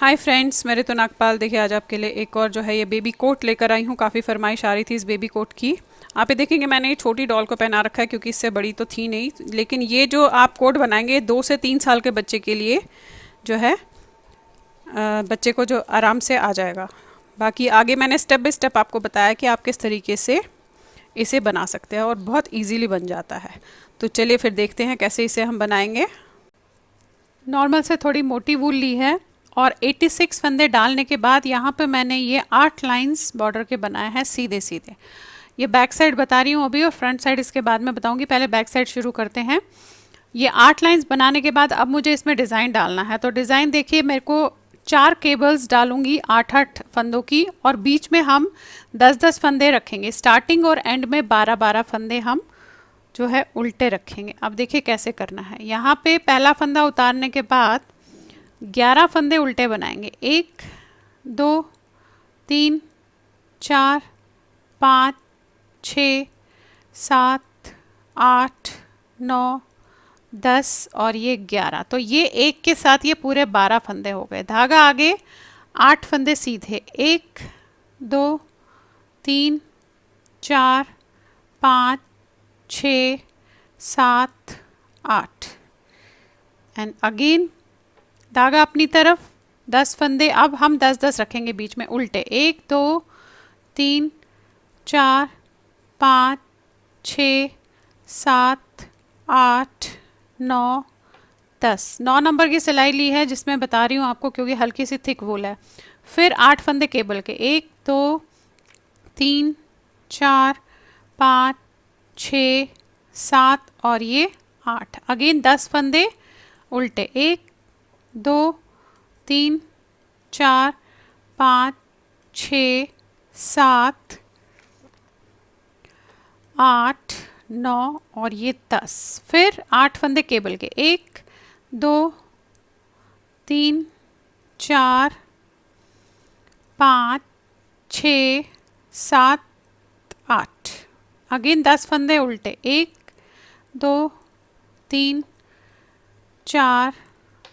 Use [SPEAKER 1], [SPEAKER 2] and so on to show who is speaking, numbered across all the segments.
[SPEAKER 1] Hi friends, मेरे तो नागपाल। देखिए, आज आपके लिए एक और जो है ये बेबी कोट लेकर आई हूँ। काफ़ी फरमाइश आ रही थी इस बेबी कोट की। आप ये देखेंगे, मैंने ये छोटी डॉल को पहना रखा है क्योंकि इससे बड़ी तो थी नहीं। लेकिन ये जो आप कोट बनाएंगे 2 से 3 साल के बच्चे के लिए जो है बच्चे को जो आराम से आ जाएगा। बाकी आगे मैंने स्टेप बाय स्टेप आपको बताया कि आप किस तरीके से इसे बना सकते हैं और बहुत इजीली बन जाता है। तो चलिए फिर देखते हैं कैसे इसे हम बनाएंगे। नॉर्मल से थोड़ी मोटी वूल ली है और 86 फंदे डालने के बाद यहाँ पे मैंने ये 8 लाइंस बॉर्डर के बनाए हैं सीधे सीधे। ये बैक साइड बता रही हूँ अभी और फ्रंट साइड इसके बाद में बताऊँगी। पहले बैक साइड शुरू करते हैं। ये 8 लाइंस बनाने के बाद अब मुझे इसमें डिज़ाइन डालना है। तो डिज़ाइन देखिए, मेरे को 4 केबल्स डालूंगी 8-8 फंदों की और बीच में हम 10-10 फंदे रखेंगे। स्टार्टिंग और एंड में 12-12 फंदे हम जो है उल्टे रखेंगे। अब देखिए कैसे करना है। यहाँ पे पहला फंदा उतारने के बाद 11 फंदे उल्टे बनाएंगे। 1 2 3 4 5 6 7 8 9 10 और ये 11। तो ये एक के साथ ये पूरे 12 फंदे हो गए। धागा आगे 8 फंदे सीधे। 1 2 3 4 5 6 7 8 एंड अगेन धागा अपनी तरफ 10 फंदे। अब हम 10-10 रखेंगे बीच में उल्टे। 1 2 3 4 5 6 7 8 9 10। 9 नंबर की सिलाई ली है जिसमें बता रही हूँ आपको क्योंकि हल्की सी थिक वूल है। फिर 8 फंदे केबल के। 1 2 3 4 5 6 7 और ये 8। अगेन 10 फंदे उल्टे। 1 2 3 4 5 6 7 8 9 और ये 10। फिर 8 फंदे केबल के। 1 2 3 4 5 6 7 8। अगेन 10 फंदे उल्टे। 1 2 3 4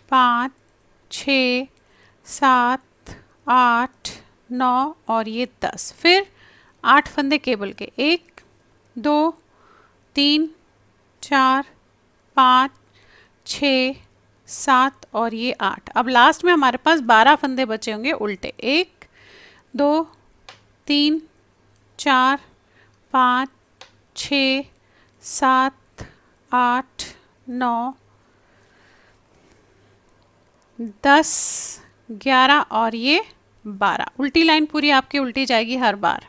[SPEAKER 1] 5 6 7 8 9 और ये 10। फिर 8 फंदे केबल के। 1 2 3 4 5 6 7 और ये 8। अब लास्ट में हमारे पास 12 फंदे बचे होंगे उल्टे। 1 2 3 4 5 6 7 8 9 10 11 और ये 12। उल्टी लाइन पूरी आपकी उल्टी जाएगी हर बार।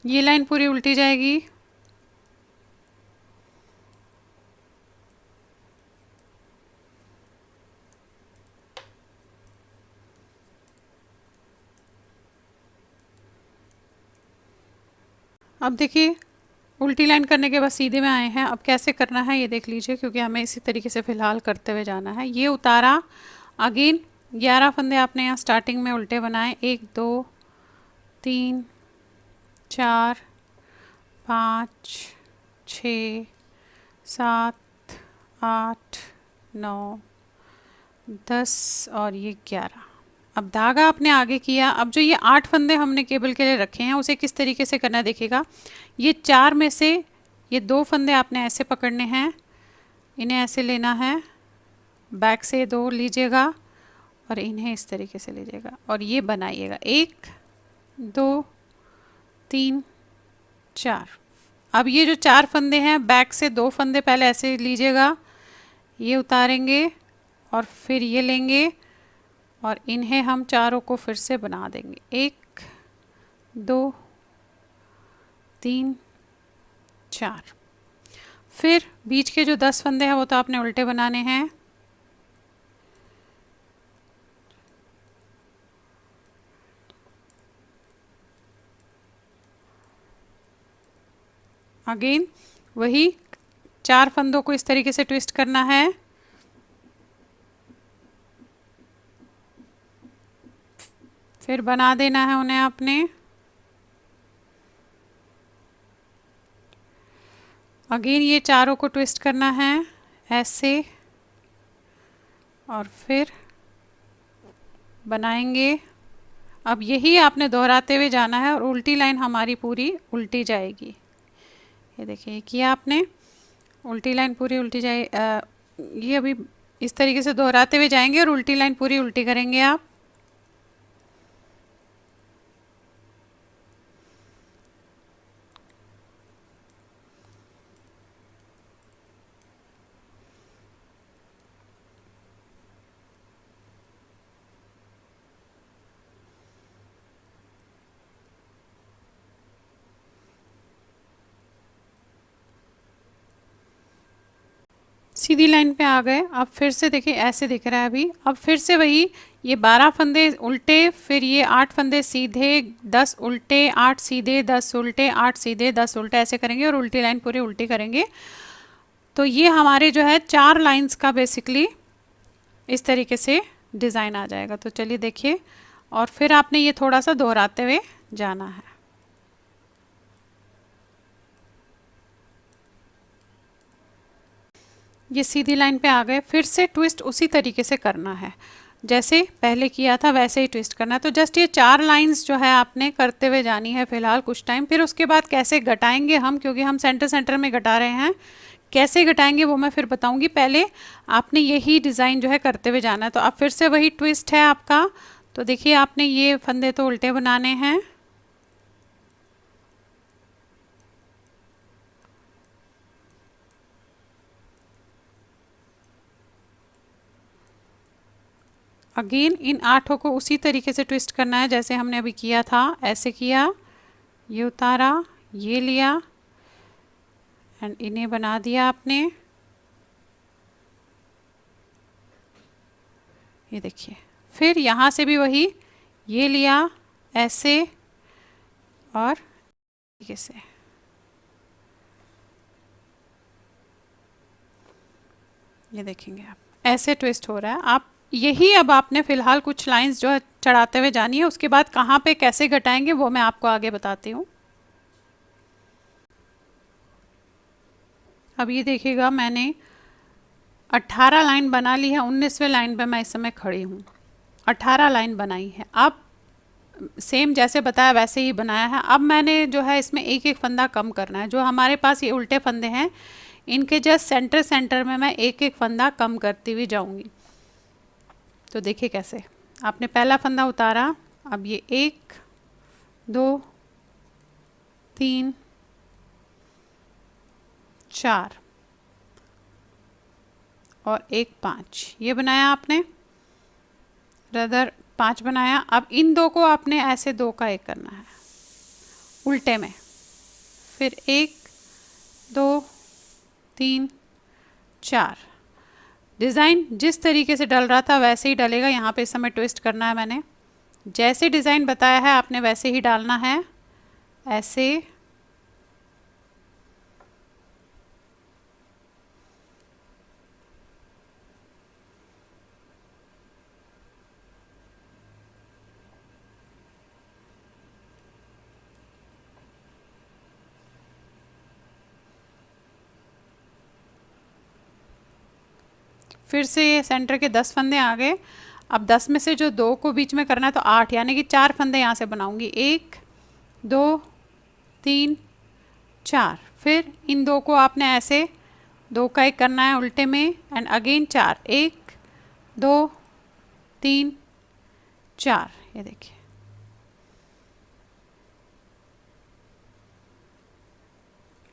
[SPEAKER 1] ये लाइन पूरी उल्टी जाएगी। अब देखिए, उल्टी लाइन करने के बाद सीधे में आए हैं। अब कैसे करना है ये देख लीजिए क्योंकि हमें इसी तरीके से फ़िलहाल करते हुए जाना है। ये उतारा। अगेन 11 फंदे आपने यहाँ स्टार्टिंग में उल्टे बनाए। 1 2 3 4 5 6 7 8 9 10 और ये 11। अब धागा आपने आगे किया। अब जो ये 8 फंदे हमने केबल के लिए रखे हैं उसे किस तरीके से करना है देखिएगा। ये 4 में से ये 2 फंदे आपने ऐसे पकड़ने हैं, इन्हें ऐसे लेना है, बैक से 2 लीजिएगा और इन्हें इस तरीके से लीजिएगा और ये बनाइएगा। 1 2 3 4। अब ये जो 4 फंदे हैं बैक से 2 फंदे पहले ऐसे लीजिएगा, ये उतारेंगे और फिर ये लेंगे और इन्हें हम चारों को फिर से बना देंगे। 1 2 3 4। फिर बीच के जो 10 फंदे हैं वो तो आपने उल्टे बनाने हैं। अगेन वही 4 फंदों को इस तरीके से ट्विस्ट करना है। फिर बना देना है उन्हें आपने। अगेन ये चारों को ट्विस्ट करना है। ऐसे और फिर बनाएंगे। अब यही आपने दोहराते हुए जाना है और उल्टी लाइन हमारी पूरी उल्टी जाएगी। ये देखिए किया आपने, उल्टी लाइन पूरी उल्टी जाए। ये अभी इस तरीके से दोहराते हुए जाएंगे और उल्टी लाइन पूरी उल्टी करेंगे आप। सीधी लाइन पे आ गए। अब फिर से देखिए ऐसे दिख रहा है अभी। अब फिर से वही, ये 12 फंदे उल्टे, फिर ये 8 फंदे सीधे, 10 उल्टे, 8 सीधे, 10 उल्टे, 8 सीधे, 10 उल्टे, ऐसे करेंगे और उल्टी लाइन पूरी उल्टी करेंगे। तो ये हमारे जो है 4 लाइंस का बेसिकली इस तरीके से डिज़ाइन आ जाएगा। तो चलिए देखिए, और फिर आपने ये थोड़ा सा दोहराते हुए जाना है। ये सीधी लाइन पे आ गए। फिर से ट्विस्ट उसी तरीके से करना है, जैसे पहले किया था वैसे ही ट्विस्ट करना है। तो जस्ट ये 4 लाइंस जो है आपने करते हुए जानी है फिलहाल कुछ टाइम। फिर उसके बाद कैसे घटाएंगे हम, क्योंकि हम सेंटर सेंटर में घटा रहे हैं, कैसे घटाएंगे वो मैं फिर बताऊंगी। पहले आपने यही डिज़ाइन जो है करते हुए जाना है। तो अब फिर से वही ट्विस्ट है आपका। तो देखिए आपने ये फंदे तो उल्टे बनाने हैं, अगेन इन 8 को उसी तरीके से ट्विस्ट करना है जैसे हमने अभी किया था। ऐसे किया, ये उतारा, ये लिया एंड इन्हें बना दिया आपने। ये देखिए, फिर यहाँ से भी वही, ये लिया ऐसे और तरीके से। ये देखेंगे आप ऐसे ट्विस्ट हो रहा है। आप यही अब आपने फिलहाल कुछ लाइंस जो है चढ़ाते हुए जानी है। उसके बाद कहाँ पे कैसे घटाएंगे वो मैं आपको आगे बताती हूँ। अब ये देखिएगा मैंने 18 लाइन बना ली है। 19वें लाइन पे मैं इस समय खड़ी हूँ। 18 लाइन बनाई है। अब सेम जैसे बताया वैसे ही बनाया है। अब मैंने जो है इसमें एक एक फंदा कम करना है। जो हमारे पास ये उल्टे फंदे हैं, इनके जस्ट सेंटर सेंटर में मैं एक एक फंदा कम करती हुई जाऊंगी। तो देखिए कैसे, आपने पहला फंदा उतारा, अब ये 1 2 3 4 और 1 5, ये बनाया आपने, रदर 5 बनाया। अब इन 2 को आपने ऐसे 2 का 1 करना है उल्टे में। फिर 1 2 3 4। डिज़ाइन जिस तरीके से डल रहा था वैसे ही डलेगा। यहाँ पे इस समय ट्विस्ट करना है मैंने, जैसे डिज़ाइन बताया है आपने वैसे ही डालना है। ऐसे फिर से ये सेंटर के 10 फंदे आ गए। अब 10 में से जो 2 को बीच में करना है तो 8, यानी कि 4 फंदे यहाँ से बनाऊंगी। 1 2 3 4। फिर इन 2 को आपने ऐसे 2 का 1 करना है उल्टे में एंड अगेन 4। 1 2 3 4। ये देखिए,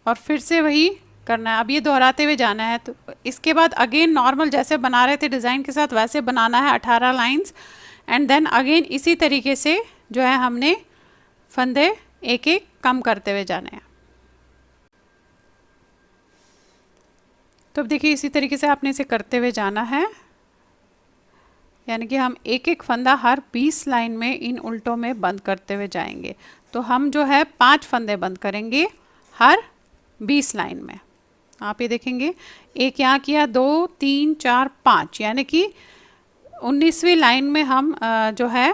[SPEAKER 1] और फिर से वही करना है। अब ये दोहराते हुए जाना है। तो इसके बाद अगेन नॉर्मल जैसे बना रहे थे डिज़ाइन के साथ वैसे बनाना है 18 लाइंस एंड देन अगेन इसी तरीके से जो है हमने फंदे एक एक कम करते हुए जाने हैं। तो अब देखिए इसी तरीके से आपने इसे करते हुए जाना है, यानी कि हम एक एक फंदा हर 20 लाइन में इन उल्टों में बंद करते हुए जाएंगे। तो हम जो है 5 फंदे बंद करेंगे हर 20 लाइन में। आप ये देखेंगे, एक यहाँ किया, 2 3 4 5, यानी कि 19वीं लाइन में हम जो है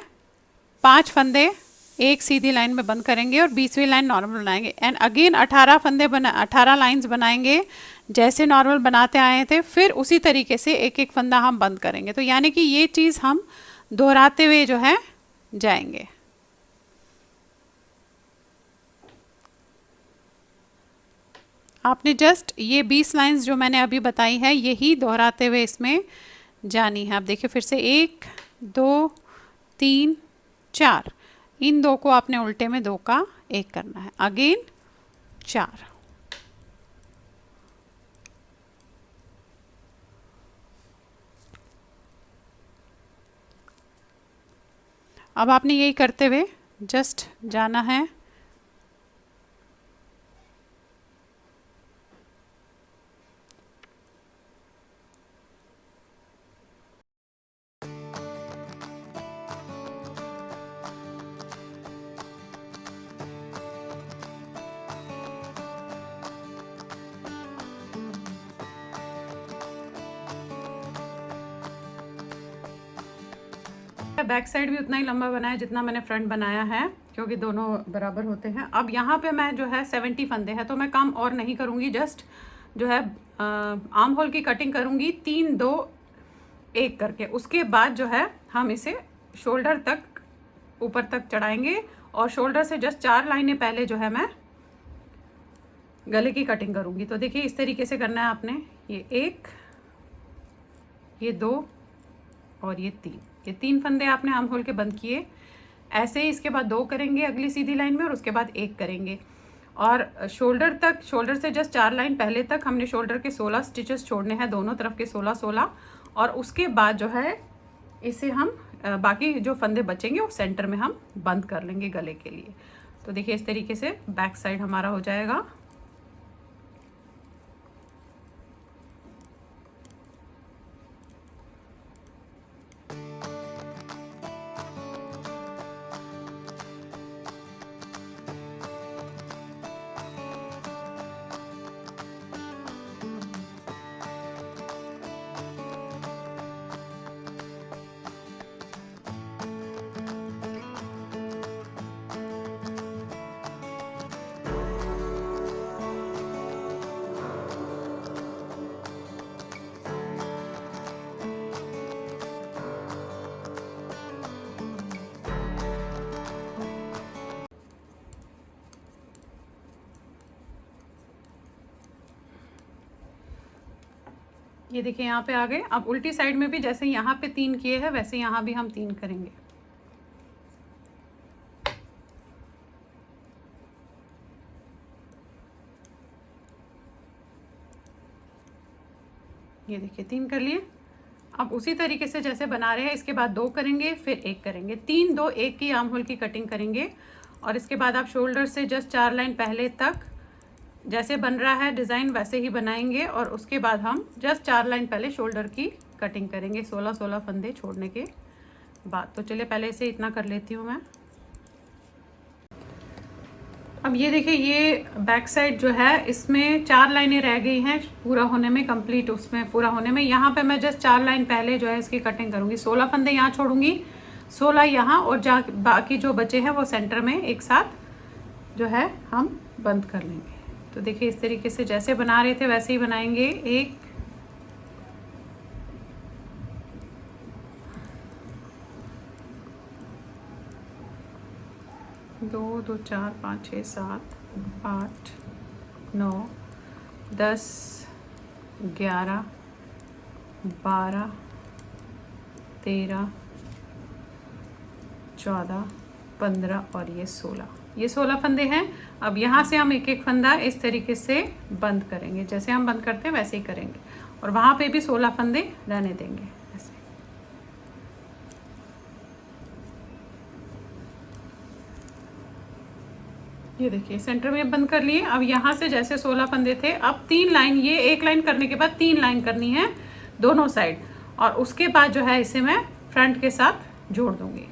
[SPEAKER 1] 5 फंदे एक सीधी लाइन में बंद करेंगे और 20वीं लाइन नॉर्मल बनाएंगे एंड अगेन 18 लाइंस बनाएंगे जैसे नॉर्मल बनाते आए थे, फिर उसी तरीके से एक एक फंदा हम बंद करेंगे। तो यानी कि ये चीज़ हम दोहराते हुए जो है जाएंगे। आपने जस्ट ये 20 लाइंस जो मैंने अभी बताई है यही दोहराते हुए इसमें जानी है। आप देखिए फिर से 1 2 3 4, इन दो को आपने उल्टे में 2 का 1 करना है, अगेन 4। अब आपने यही करते हुए जस्ट जाना है। बैक साइड भी उतना ही लंबा बनाया जितना मैंने फ्रंट बनाया है, क्योंकि दोनों बराबर होते हैं। अब यहाँ पे मैं जो है 70 फंदे हैं, तो मैं काम और नहीं करूँगी, जस्ट जो है आर्म होल की कटिंग करूँगी 3 2 1 करके। उसके बाद जो है हम इसे शोल्डर तक ऊपर तक चढ़ाएंगे और शोल्डर से जस्ट 4 लाइनें पहले जो है मैं गले की कटिंग करूँगी। तो देखिए इस तरीके से करना है आपने, ये 1 ये 2 और ये 3, ये 3 फंदे आपने आर्म होल के बंद किए। ऐसे ही इसके बाद 2 करेंगे अगली सीधी लाइन में और उसके बाद 1 करेंगे। और शोल्डर तक, शोल्डर से जस्ट 4 लाइन पहले तक हमने शोल्डर के 16 स्टिचेस छोड़ने हैं, दोनों तरफ के 16 16। और उसके बाद जो है इसे हम बाकी जो फंदे बचेंगे वो सेंटर में हम बंद कर लेंगे गले के लिए। तो देखिए इस तरीके से बैक साइड हमारा हो जाएगा। ये देखिए यहाँ पे आ गए। अब उल्टी साइड में भी जैसे यहाँ पे 3 किए हैं वैसे यहाँ भी हम 3 करेंगे। ये देखिए 3 कर लिए। अब उसी तरीके से जैसे बना रहे हैं इसके बाद 2 करेंगे फिर 1 करेंगे, 3 2 1 की आर्म होल की कटिंग करेंगे। और इसके बाद आप शोल्डर से जस्ट 4 लाइन पहले तक जैसे बन रहा है डिज़ाइन वैसे ही बनाएंगे और उसके बाद हम जस्ट 4 लाइन पहले शोल्डर की कटिंग करेंगे 16 16 फंदे छोड़ने के बाद। तो चलिए पहले से इतना कर लेती हूँ मैं। अब ये देखिए ये बैक साइड जो है इसमें 4 लाइनें रह गई हैं पूरा होने में, कंप्लीट उसमें पूरा होने में। यहाँ पे मैं जस्ट 4 लाइन पहले जो है इसकी कटिंग करूँगी, 16 फंदे यहाँ छोड़ूंगी, 16 यहाँ और बाकी जो बचे हैं वो सेंटर में एक साथ जो है हम बंद कर लेंगे। तो देखिए इस तरीके से जैसे बना रहे थे वैसे ही बनाएंगे। 1 2 2 4 5 6 7 8 9 10 11 12 13 14 15 और ये 16, ये 16 फंदे हैं। अब यहाँ से हम एक एक फंदा इस तरीके से बंद करेंगे, जैसे हम बंद करते हैं वैसे ही करेंगे और वहाँ पे भी 16 फंदे रहने देंगे ऐसे। ये देखिए सेंटर में बंद कर लिए। अब यहाँ से जैसे 16 फंदे थे, अब 3 लाइन, ये 1 लाइन करने के बाद 3 लाइन करनी है दोनों साइड और उसके बाद जो है इसे मैं फ्रंट के साथ जोड़ दूंगी।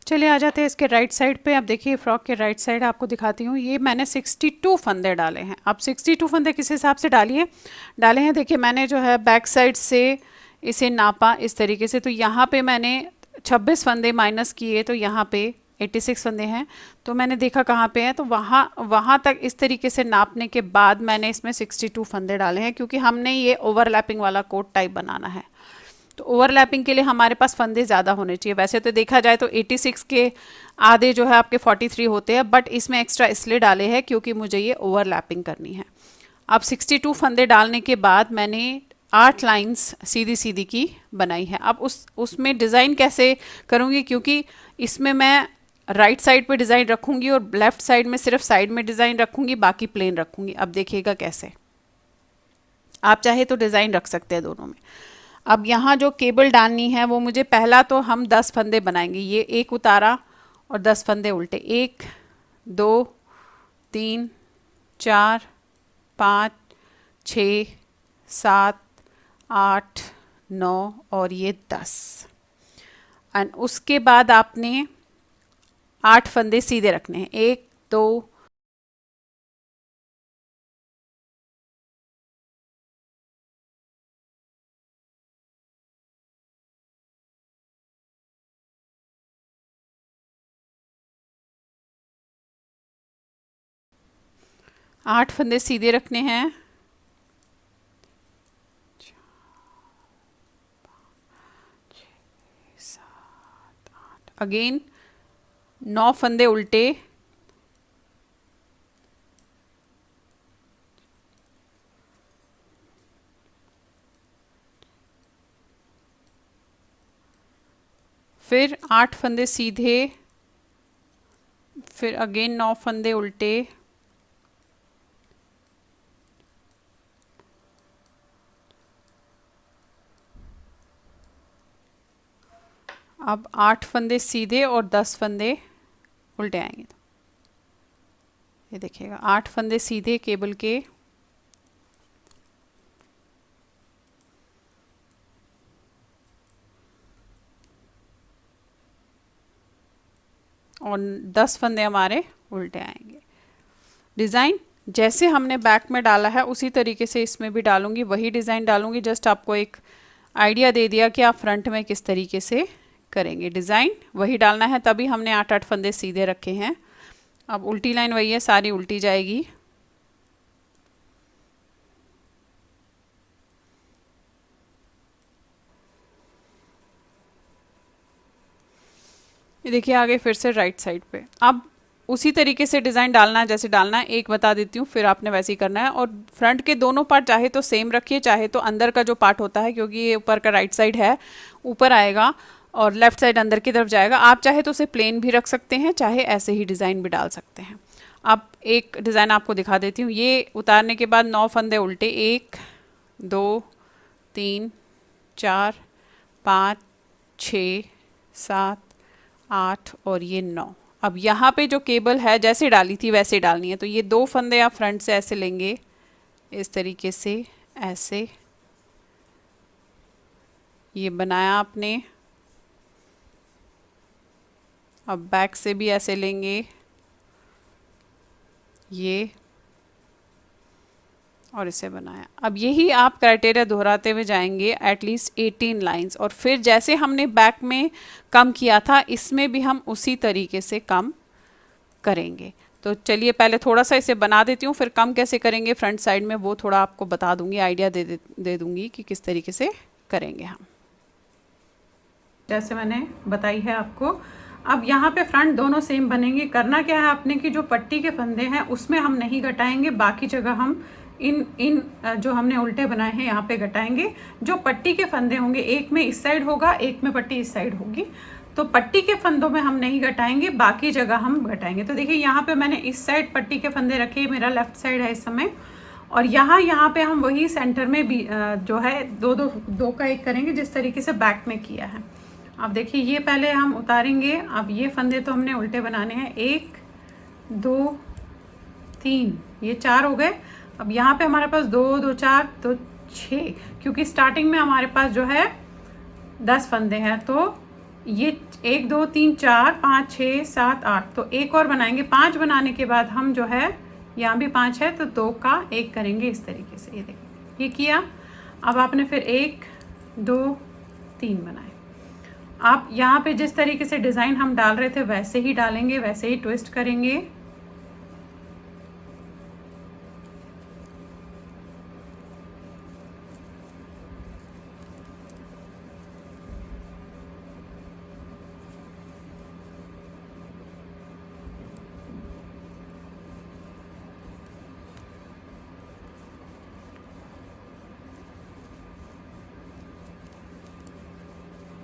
[SPEAKER 1] चलिए आ जाते हैं इसके राइट साइड पे। अब देखिए फ्रॉक के राइट साइड आपको दिखाती हूँ। ये मैंने 62 फंदे डाले हैं। अब 62 फंदे किस हिसाब से डाले हैं देखिए, मैंने जो है बैक साइड से इसे नापा इस तरीके से। तो यहाँ पे मैंने 26 फंदे माइनस किए, तो यहाँ पे 86 फंदे हैं। तो मैंने देखा कहाँ पे है, तो वहाँ तक इस तरीके से नापने के बाद मैंने इसमें 62 फंदे डाले हैं, क्योंकि हमने ये ओवरलैपिंग वाला कोट टाइप बनाना है। तो ओवरलैपिंग के लिए हमारे पास फंदे ज़्यादा होने चाहिए। वैसे तो देखा जाए तो 86 के आधे जो है आपके 43 होते हैं, बट इसमें एक्स्ट्रा इसलिए डाले हैं क्योंकि मुझे ये ओवरलैपिंग करनी है। अब 62 फंदे डालने के बाद मैंने 8 लाइंस सीधी सीधी की बनाई है। अब उसमें डिज़ाइन कैसे करूँगी, क्योंकि इसमें मैं राइट साइड पे डिज़ाइन रखूँगी और लेफ़्ट साइड में सिर्फ साइड में डिज़ाइन रखूँगी, बाकी प्लेन रखूँगी। अब देखिएगा कैसे, आप चाहे तो डिज़ाइन रख सकते हैं दोनों में। अब यहाँ जो केबल डालनी है वो मुझे, पहला तो हम 10 फंदे बनाएंगे। ये एक उतारा और 10 फंदे उल्टे, 1 2 3 4 5 6 7 8 9 और ये 10। एंड उसके बाद आपने 8 फंदे सीधे रखने हैं, 1 2 8 फंदे सीधे रखने हैं। अगेन 9 फंदे उल्टे, फिर 8 फंदे सीधे, फिर अगेन 9 फंदे उल्टे, अब 8 फंदे सीधे और 10 फंदे उल्टे आएंगे। तो ये देखिएगा 8 फंदे सीधे केबल के, और 10 फंदे हमारे उल्टे आएंगे। डिज़ाइन जैसे हमने बैक में डाला है उसी तरीके से इसमें भी डालूंगी, वही डिज़ाइन डालूंगी। जस्ट आपको एक आइडिया दे दिया कि आप फ्रंट में किस तरीके से करेंगे। डिज़ाइन वही डालना है, तभी हमने 8-8 फंदे सीधे रखे हैं। अब उल्टी लाइन वही है, सारी उल्टी जाएगी। ये देखिए आगे फिर से राइट साइड पे। अब उसी तरीके से डिज़ाइन डालना है जैसे डालना है, एक बता देती हूँ, फिर आपने वैसे ही करना है। और फ्रंट के दोनों पार्ट चाहे तो सेम रखिए, चाहे तो अंदर का जो पार्ट होता है, क्योंकि ये ऊपर का राइट साइड है, ऊपर आएगा और लेफ़्ट साइड अंदर की तरफ जाएगा। आप चाहे तो उसे प्लेन भी रख सकते हैं, चाहे ऐसे ही डिज़ाइन भी डाल सकते हैं। अब एक डिज़ाइन आपको दिखा देती हूँ। ये उतारने के बाद 9 फंदे उल्टे, 1 2 3 4 5 6 7 8 और ये 9। अब यहाँ पे जो केबल है जैसे डाली थी वैसे डालनी है। तो ये 2 फंदे आप फ्रंट से ऐसे लेंगे, इस तरीके से, ऐसे ये बनाया आपने। अब बैक से भी ऐसे लेंगे ये, और इसे बनाया। अब यही आप क्राइटेरिया दोहराते हुए जाएंगे एटलीस्ट 18 लाइंस, और फिर जैसे हमने बैक में कम किया था इसमें भी हम उसी तरीके से कम करेंगे। तो चलिए पहले थोड़ा सा इसे बना देती हूँ, फिर कम कैसे करेंगे फ्रंट साइड में वो थोड़ा आपको बता दूंगी, आइडिया दे दूंगी कि किस तरीके से करेंगे हम, जैसे मैंने बताई है आपको। अब यहाँ पे फ्रंट दोनों सेम बनेंगे। करना क्या है आपने कि जो पट्टी के फंदे हैं उसमें हम नहीं घटाएंगे, बाकी जगह हम इन जो हमने उल्टे बनाए हैं यहाँ पे घटाएंगे। जो पट्टी के फंदे होंगे, एक में इस साइड होगा, एक में पट्टी इस साइड होगी, तो पट्टी के फंदों में हम नहीं घटाएंगे, बाकी जगह हम घटाएंगे। तो देखिए यहाँ पे मैंने इस साइड पट्टी के फंदे रखे, मेरा लेफ्ट साइड है इस समय, और यहाँ पे हम वही सेंटर में भी जो है दो का एक करेंगे जिस तरीके से बैक में किया है। अब देखिए ये पहले हम उतारेंगे। अब ये फंदे तो हमने उल्टे बनाने हैं, 1 2 3, ये 4 हो गए। अब यहाँ पे हमारे पास 2 2 4 तो 6, क्योंकि स्टार्टिंग में हमारे पास जो है 10 फंदे हैं, तो ये 1 2 3 4 5 6 7 8, तो एक और बनाएंगे। 5 बनाने के बाद हम जो है यहाँ भी 5 है तो 2 का 1 करेंगे इस तरीके से। ये देखिए ये किया। अब आपने फिर 1 2 3 बनाए। आप यहाँ पे जिस तरीके से डिज़ाइन हम डाल रहे थे वैसे ही डालेंगे, वैसे ही ट्विस्ट करेंगे।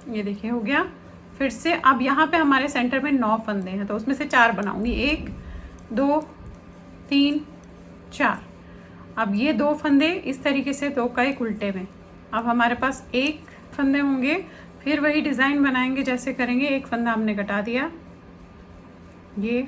[SPEAKER 1] ये देखिए हो गया। फिर से अब यहाँ पे हमारे सेंटर में 9 फंदे हैं तो उसमें से 4 बनाऊंगी। 1 2 3 4। अब ये 2 फंदे इस तरीके से 2 का 1 उल्टे में। अब हमारे पास 1 फंदे होंगे। फिर वही डिज़ाइन बनाएंगे जैसे करेंगे। 1 फंदा हमने घटा दिया, ये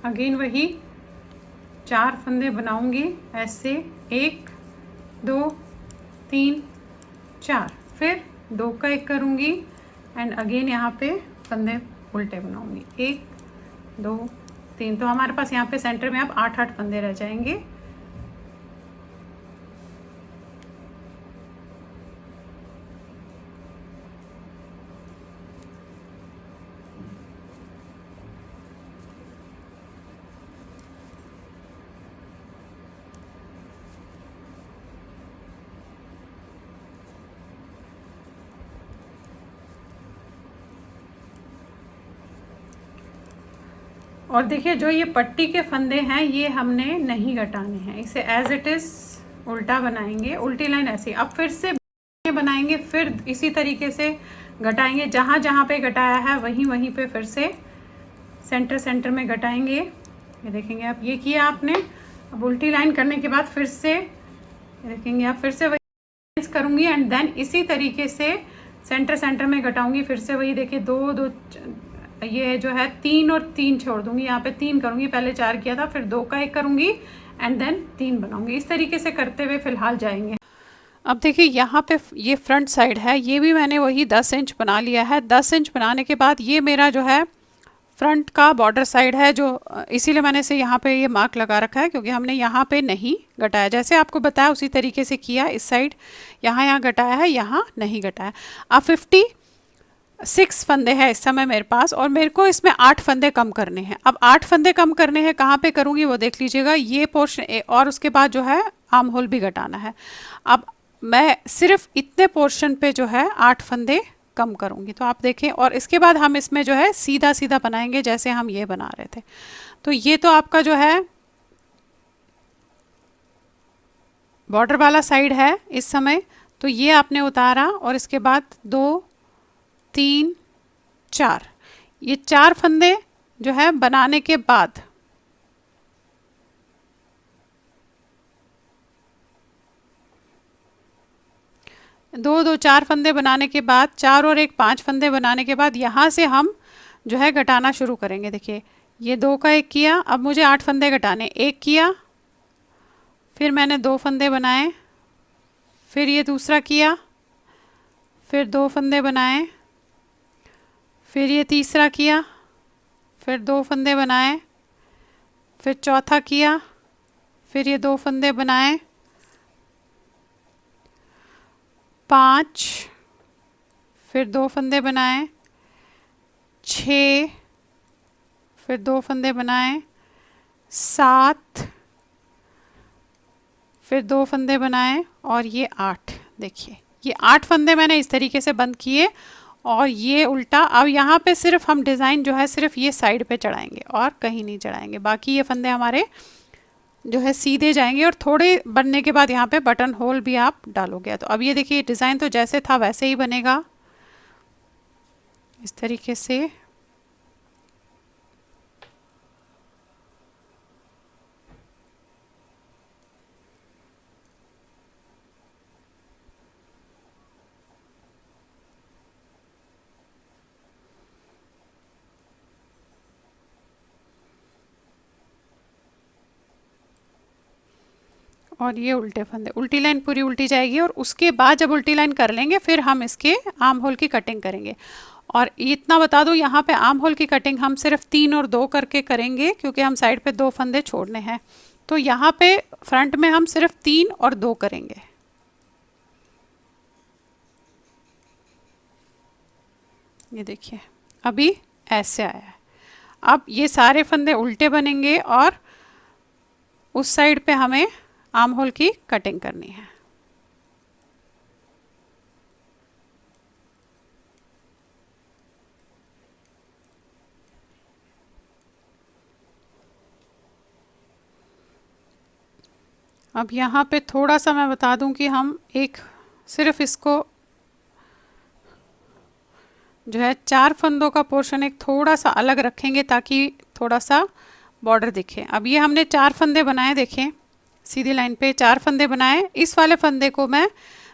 [SPEAKER 1] अगेन वही 4 फंदे बनाऊंगी ऐसे। 1 2 3 4, फिर 2 का 1 करूंगी एंड अगेन यहाँ पे फंदे उल्टे बनाऊंगी। 1 2 3, तो हमारे पास यहाँ पे सेंटर में अब 8 फंदे रह जाएंगे। और देखिए जो ये पट्टी के फंदे हैं ये हमने नहीं घटाने हैं, इसे एज इट इज़ उल्टा बनाएंगे। उल्टी लाइन ऐसी। अब फिर से बनाएंगे, फिर इसी तरीके से घटाएंगे। जहाँ जहाँ पे घटाया है वहीं वहीं पे फिर से सेंटर में घटाएंगे। ये देखेंगे आप, ये किया आपने। अब उल्टी लाइन करने के बाद फिर से देखेंगे आप, फिर से वही करूँगी एंड देन इसी तरीके से सेंटर में घटाऊंगी। फिर से वही देखिए 2 2, ये जो है 3 और 3 छोड़ दूंगी। यहाँ पे 3 करूंगी, पहले 4 किया था, फिर 2 का 1 करूंगी एंड देन 3 बनाऊंगी। इस तरीके से करते हुए फिलहाल जाएंगे। अब देखिए यहाँ पे ये फ्रंट साइड है, ये भी मैंने वही 10 इंच बना लिया है। 10 इंच बनाने के बाद ये मेरा जो है फ्रंट का बॉर्डर साइड है, जो इसीलिए मैंने इसे यहाँ पे ये मार्क लगा रखा है क्योंकि हमने यहाँ पे नहीं घटाया। जैसे आपको बताया उसी तरीके से किया। इस साइड यहाँ घटाया है, यहाँ नहीं घटाया। अब 56 फंदे हैं इस समय मेरे पास और मेरे को इसमें 8 फंदे कम करने हैं। अब 8 फंदे कम करने हैं, कहाँ पे करूँगी वो देख लीजिएगा। ये पोर्शन और उसके बाद जो है आर्म होल भी घटाना है। अब मैं सिर्फ इतने पोर्शन पे जो है 8 फंदे कम करूँगी, तो आप देखें। और इसके बाद हम इसमें जो है सीधा सीधा बनाएंगे जैसे हम ये बना रहे थे। तो ये तो आपका जो है बॉर्डर वाला साइड है इस समय। तो ये आपने उतारा और इसके बाद 2 3 4, ये 4 फंदे जो है बनाने के बाद 2 2 4 फंदे बनाने के बाद 4 और 1 5 फंदे बनाने के बाद यहाँ से हम जो है घटाना शुरू करेंगे। देखिए ये 2 का 1 किया, अब मुझे 8 फंदे घटाने। 1 किया, फिर मैंने 2 फंदे बनाए, फिर ये दूसरा किया, फिर 2 फंदे बनाए, फिर ये तीसरा किया, फिर 2 फंदे बनाए, फिर चौथा किया, फिर ये 2 फंदे बनाए, 5, फिर 2 फंदे बनाए, 6, फिर 2 फंदे बनाए, 7, फिर 2 फंदे बनाए और ये 8। देखिए ये 8 फंदे मैंने इस तरीके से बंद किए और ये उल्टा। अब यहाँ पे सिर्फ हम डिज़ाइन जो है सिर्फ ये साइड पे चढ़ाएंगे और कहीं नहीं चढ़ाएंगे। बाकी ये फंदे हमारे जो है सीधे जाएंगे और थोड़े बनने के बाद यहाँ पे बटन होल भी आप डालोगे। तो अब ये देखिए डिज़ाइन तो जैसे था वैसे ही बनेगा इस तरीके से। और ये उल्टे फंदे, उल्टी लाइन पूरी उल्टी जाएगी और उसके बाद जब उल्टी लाइन कर लेंगे फिर हम इसके आर्म होल की कटिंग करेंगे। और इतना बता दूं, यहाँ पे आर्म होल की कटिंग हम सिर्फ 3 और 2 करके करेंगे क्योंकि हम साइड पे 2 फंदे छोड़ने हैं। तो यहाँ पे फ्रंट में हम सिर्फ 3 और 2 करेंगे। ये देखिए अभी ऐसे आया है। अब ये सारे फंदे उल्टे बनेंगे और उस साइड पे हमें आर्म होल की कटिंग करनी है। अब यहाँ पे थोड़ा सा मैं बता दूं कि हम एक सिर्फ इसको जो है 4 फंदों का पोर्शन एक थोड़ा सा अलग रखेंगे ताकि थोड़ा सा बॉर्डर दिखे। अब ये हमने 4 फंदे बनाए, देखें सीधी लाइन पे 4 फंदे बनाए। इस वाले फंदे को मैं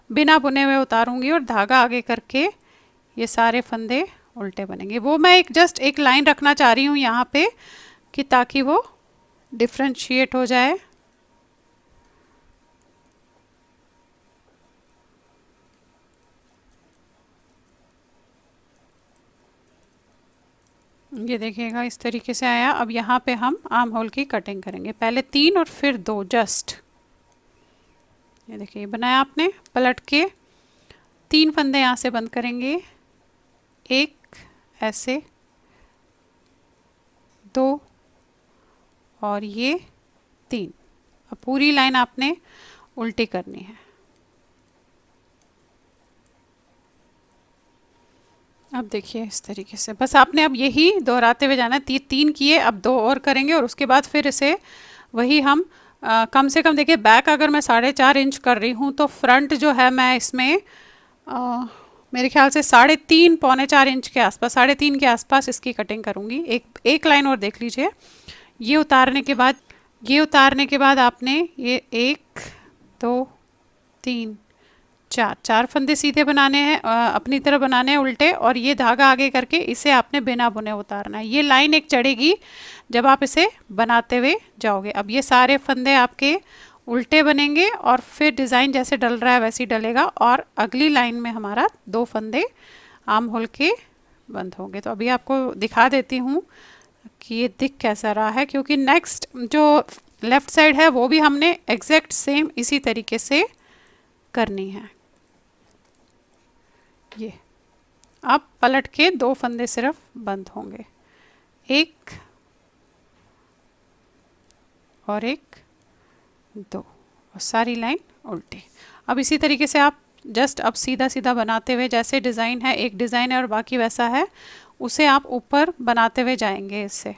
[SPEAKER 1] बिना बुने हुए उतारूंगी और धागा आगे करके ये सारे फंदे उल्टे बनेंगे। वो मैं एक जस्ट एक लाइन रखना चाह रही हूँ यहाँ पे कि ताकि वो डिफ्रेंशिएट हो जाए। ये देखिएगा इस तरीके से आया। अब यहाँ पे हम आर्म होल की कटिंग करेंगे, पहले 3 और फिर 2 जस्ट। ये देखिए बनाया आपने, पलट के 3 फंदे यहाँ से बंद करेंगे, एक ऐसे, 2 और ये 3। अब पूरी लाइन आपने उल्टी करनी है। अब देखिए इस तरीके से बस आपने अब यही दोहराते हुए जाना है। 3 किए, अब 2 और करेंगे और उसके बाद फिर इसे वही हम कम से कम देखिए बैक अगर मैं 4.5 इंच कर रही हूँ तो फ्रंट जो है मैं इसमें मेरे ख्याल से 3.5 पौने 4 इंच के आसपास, 3.5 के आसपास इसकी कटिंग करूँगी। एक लाइन और देख लीजिए। ये उतारने के बाद आपने ये 1 2 3 4 फंदे सीधे बनाने हैं, अपनी तरफ बनाने हैं उल्टे, और ये धागा आगे करके इसे आपने बिना बुने उतारना है। ये लाइन एक चढ़ेगी जब आप इसे बनाते हुए जाओगे। अब ये सारे फंदे आपके उल्टे बनेंगे और फिर डिज़ाइन जैसे डल रहा है वैसे ही डलेगा और अगली लाइन में हमारा 2 फंदे आर्म होल के बंद होंगे। तो अभी आपको दिखा देती हूँ कि ये दिख कैसा रहा है, क्योंकि नेक्स्ट जो लेफ़्ट साइड है वो भी हमने एग्जैक्ट सेम इसी तरीके से करनी है। ये अब पलट के 2 फंदे सिर्फ बंद होंगे, एक और एक, 2 और सारी लाइन उल्टी। अब इसी तरीके से आप जस्ट अब सीधा सीधा बनाते हुए, जैसे डिज़ाइन है, एक डिज़ाइन है और बाकी वैसा है, उसे आप ऊपर बनाते हुए जाएंगे। इससे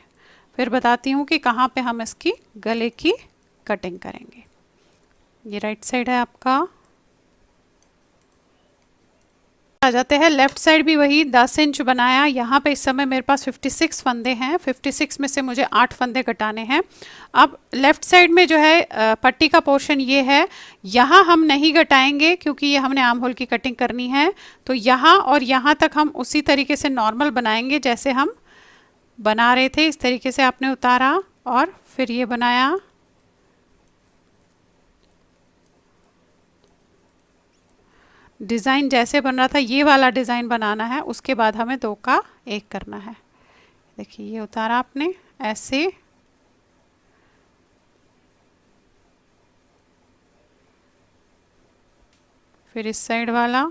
[SPEAKER 1] फिर बताती हूँ कि कहाँ पे हम इसकी गले की कटिंग करेंगे। ये राइट साइड है आपका। आ जाते हैं लेफ़्ट साइड भी वही 10 इंच बनाया। यहाँ पे इस समय मेरे पास 56 फंदे हैं, 56 में से मुझे 8 फंदे घटाने हैं। अब लेफ़्ट साइड में जो है पट्टी का पोर्शन ये है, यहाँ हम नहीं घटाएंगे क्योंकि ये हमने आर्म होल की कटिंग करनी है। तो यहाँ और यहाँ तक हम उसी तरीके से नॉर्मल बनाएंगे जैसे हम बना रहे थे। इस तरीके से आपने उतारा और फिर ये बनाया, डिज़ाइन जैसे बन रहा था ये वाला डिज़ाइन बनाना है। उसके बाद हमें 2 का 1 करना है। देखिए ये उतारा आपने ऐसे, फिर इस साइड वाला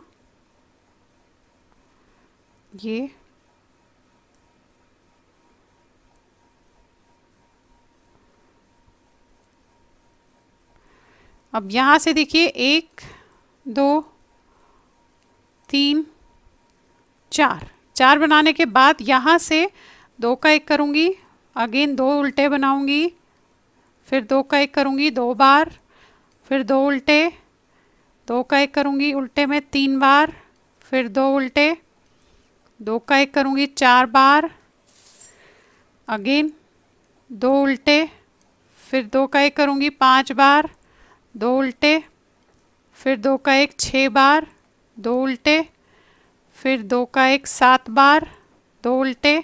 [SPEAKER 1] ये, अब यहाँ से देखिए 1 2 3 4 बनाने के बाद यहाँ से 2 का 1 करूँगी, अगेन 2 उल्टे बनाऊँगी, फिर 2 का 1 करूँगी 2 बार, फिर 2 उल्टे, 2 का 1 करूँगी उल्टे में 3 बार, फिर 2 उल्टे, 2 का 1 करूँगी 4 बार, अगेन 2 उल्टे, फिर 2 का 1 करूँगी 5 बार, 2 उल्टे, फिर 2 का 1 6 बार, 2 उल्टे, फिर 2 का 1 7 बार, 2 उल्टे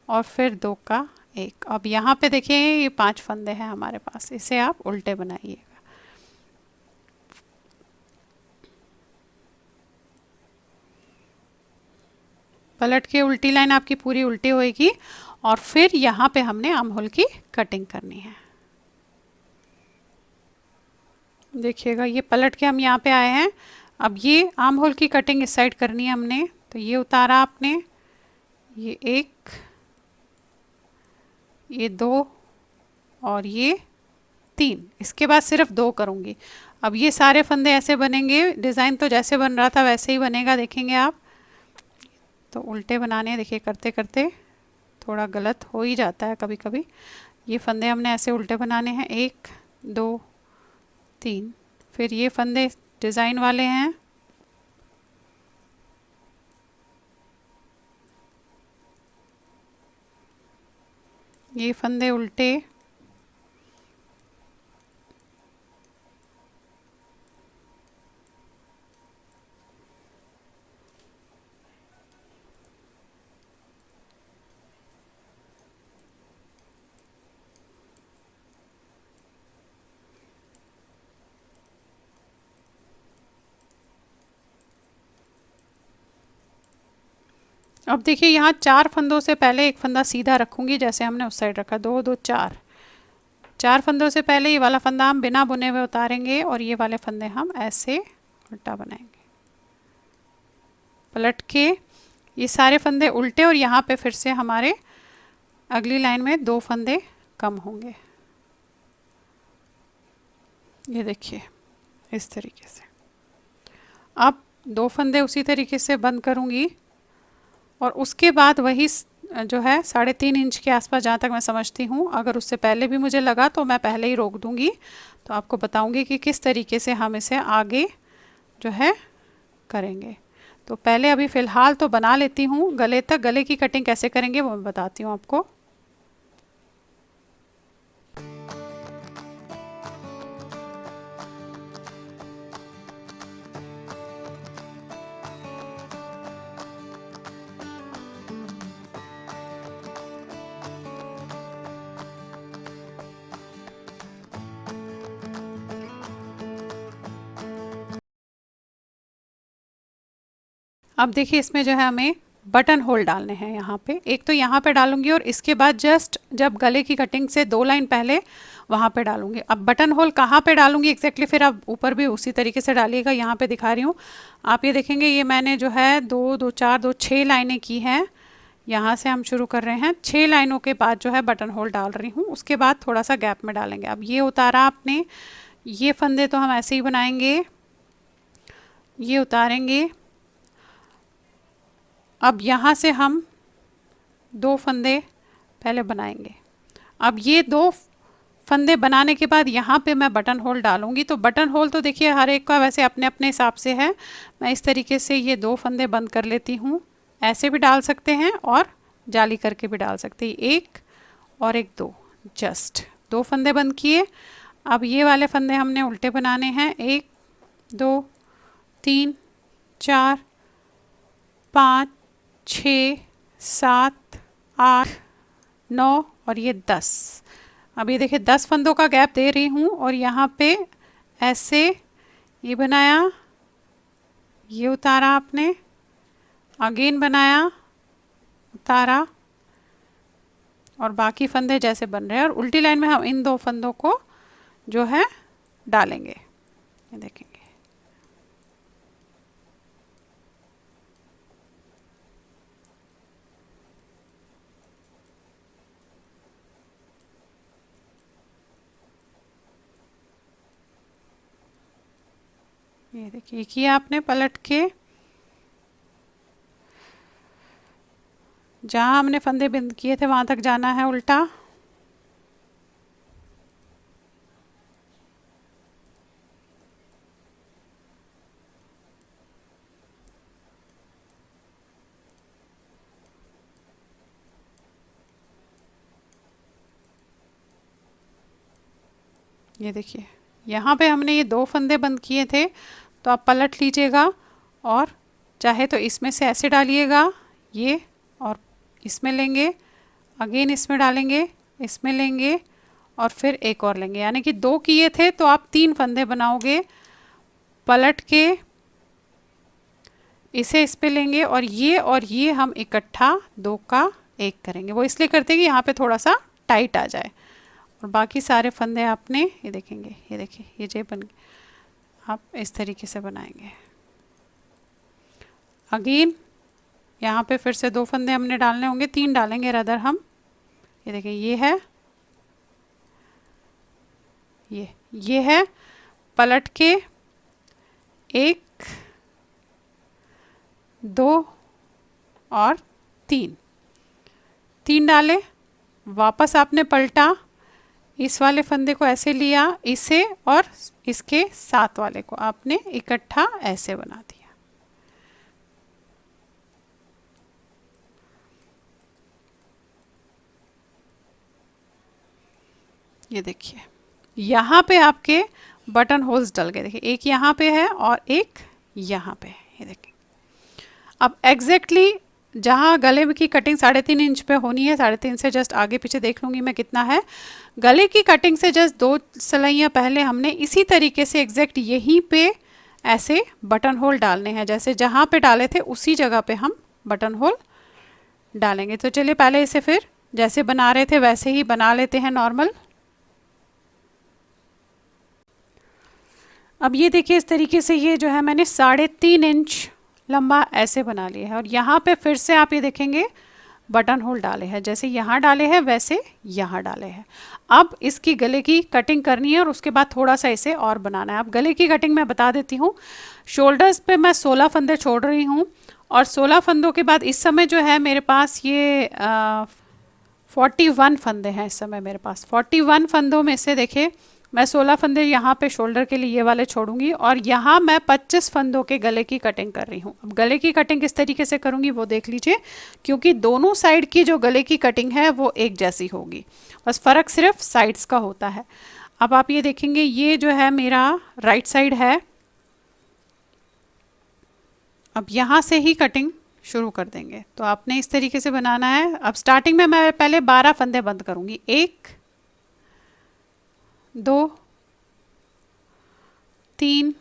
[SPEAKER 1] और फिर 2 का 1। अब यहाँ पे देखिए ये 5 फंदे हैं हमारे पास, इसे आप उल्टे बनाइएगा। पलट के उल्टी लाइन आपकी पूरी उल्टी होएगी और फिर यहाँ पे हमने आर्म होल की कटिंग करनी है। देखिएगा ये पलट के हम यहाँ पे आए हैं। अब ये आर्म होल की कटिंग इस साइड करनी है हमने, तो ये उतारा आपने, ये एक, ये दो और ये तीन, इसके बाद सिर्फ दो करूँगी। अब ये सारे फंदे ऐसे बनेंगे, डिज़ाइन तो जैसे बन रहा था वैसे ही बनेगा, देखेंगे आप। तो उल्टे बनाने हैं, देखिए करते करते थोड़ा गलत हो ही जाता है कभी कभी। ये फंदे हमने ऐसे उल्टे बनाने हैं, एक दो तीन। फिर ये फंदे डिज़ाइन वाले हैं, ये फंदे उल्टे, अब देखिए यहाँ चार फंदों से पहले एक फंदा सीधा रखूंगी, जैसे हमने उस साइड रखा, दो दो चार, चार फंदों से पहले ये वाला फंदा हम बिना बुने हुए उतारेंगे और ये वाले फंदे हम ऐसे उल्टा बनाएंगे। पलट के ये सारे फंदे उल्टे और यहाँ पे फिर से हमारे अगली लाइन में दो फंदे कम होंगे। ये देखिए इस तरीके से। अब दो फंदे उसी तरीके से बंद करूँगी और उसके बाद वही जो है 3.5 इंच के आसपास, जहाँ तक मैं समझती हूँ, अगर उससे पहले भी मुझे लगा तो मैं पहले ही रोक दूँगी। तो आपको बताऊँगी कि किस तरीके से हम इसे आगे जो है करेंगे। तो पहले अभी फ़िलहाल तो बना लेती हूँ गले तक। गले की कटिंग कैसे करेंगे वो मैं बताती हूँ आपको। अब देखिए इसमें जो है हमें बटन होल डालने हैं। यहाँ पे एक तो यहाँ पे डालूंगी और इसके बाद जस्ट जब गले की कटिंग से 2 लाइन पहले वहाँ पे डालूंगी। अब बटन होल कहाँ पे डालूंगी एग्जैक्टली, फिर आप ऊपर भी उसी तरीके से डालिएगा। यहाँ पे दिखा रही हूँ, आप ये देखेंगे, ये मैंने जो है 2 2 4 2 6 लाइनें की हैं। यहाँ से हम शुरू कर रहे हैं, 6 लाइनों के बाद जो है बटन होल डाल रही हूँ, उसके बाद थोड़ा सा गैप में डालेंगे। अब ये उतारा आपने, ये फंदे तो हम ऐसे ही बनाएंगे, ये उतारेंगे। अब यहाँ से हम 2 फंदे पहले बनाएंगे। अब ये 2 फंदे बनाने के बाद यहाँ पे मैं बटन होल डालूंगी। तो बटन होल तो देखिए हर एक का वैसे अपने अपने हिसाब से है। मैं इस तरीके से ये 2 फंदे बंद कर लेती हूँ, ऐसे भी डाल सकते हैं और जाली करके भी डाल सकते हैं। एक और एक, दो, जस्ट 2 फंदे बंद किए। अब ये वाले फंदे हमने उल्टे बनाने हैं, 1 2 3 4 5 6 7 8 9 और ये 10। अब ये देखिए 10 फंदों का गैप दे रही हूँ और यहाँ पे ऐसे ये बनाया, ये उतारा आपने, अगेन बनाया, उतारा, और बाकी फंदे जैसे बन रहे हैं। और उल्टी लाइन में हम इन 2 फंदों को जो है डालेंगे, ये देखेंगे। ये देखिए किया आपने पलट के, जहाँ हमने फंदे बंद किए थे वहाँ तक जाना है उल्टा। ये देखिए यहाँ पे हमने ये 2 फंदे बंद किए थे, तो आप पलट लीजिएगा और चाहे तो इसमें से ऐसे डालिएगा, ये, और इसमें लेंगे, अगेन इसमें डालेंगे, इसमें लेंगे और फिर एक और लेंगे। यानी कि 2 किए थे तो आप 3 फंदे बनाओगे। पलट के इसे इस पे लेंगे और ये हम इकट्ठा 2 का 1 करेंगे। वो इसलिए करते हैं कि यहाँ पे थोड़ा सा टाइट आ जाए। और बाकी सारे फंदे आपने ये देखेंगे, ये देखिए ये जे बन गए, आप इस तरीके से बनाएंगे। अगेन यहाँ पे फिर से 2 फंदे हमने डालने होंगे, 3 डालेंगे रदर हम। ये देखिए ये है, ये है, पलट के 1 2 और 3 डाले, वापस आपने पलटा, इस वाले फंदे को ऐसे लिया, इसे और इसके साथ वाले को आपने इकट्ठा ऐसे बना दिया। ये देखिए यहाँ पे आपके बटन होल्स डल गए। देखिए एक यहाँ पे है और एक यहाँ पे है, ये देखिए। अब एग्जैक्टली जहाँ गले की कटिंग 3.5 इंच पे होनी है, 3.5 से जस्ट आगे पीछे देख लूँगी मैं कितना है। गले की कटिंग से जस्ट 2 सिलाइयाँ पहले हमने इसी तरीके से एग्जैक्ट यहीं पे ऐसे बटन होल डालने हैं, जैसे जहाँ पे डाले थे उसी जगह पे हम बटन होल डालेंगे। तो चलिए पहले इसे फिर जैसे बना रहे थे वैसे ही बना लेते हैं नॉर्मल। अब ये देखिए इस तरीके से ये जो है मैंने 3.5 इंच लंबा ऐसे बना लिया है। और यहाँ पे फिर से आप ये देखेंगे बटन होल डाले हैं, जैसे यहाँ डाले हैं वैसे यहाँ डाले हैं। अब इसकी गले की कटिंग करनी है और उसके बाद थोड़ा सा इसे और बनाना है। अब गले की कटिंग मैं बता देती हूँ। शोल्डर्स पे मैं 16 फंदे छोड़ रही हूँ और 16 फंदों के बाद इस समय जो है मेरे पास ये 41 फंदे हैं इस समय मेरे पास। 41 फंदों में से देखिए मैं 16 फंदे यहाँ पे शोल्डर के लिए ये वाले छोड़ूंगी और यहाँ मैं 25 फंदों के गले की कटिंग कर रही हूँ। अब गले की कटिंग किस तरीके से करूँगी वो देख लीजिए, क्योंकि दोनों साइड की जो गले की कटिंग है वो एक जैसी होगी, बस फ़र्क सिर्फ साइड्स का होता है। अब आप ये देखेंगे ये जो है मेरा राइट साइड है। अब यहाँ से ही कटिंग शुरू कर देंगे। तो आपने इस तरीके से बनाना है। अब स्टार्टिंग में मैं पहले 12 फंदे बंद करूँगी, 1 2 3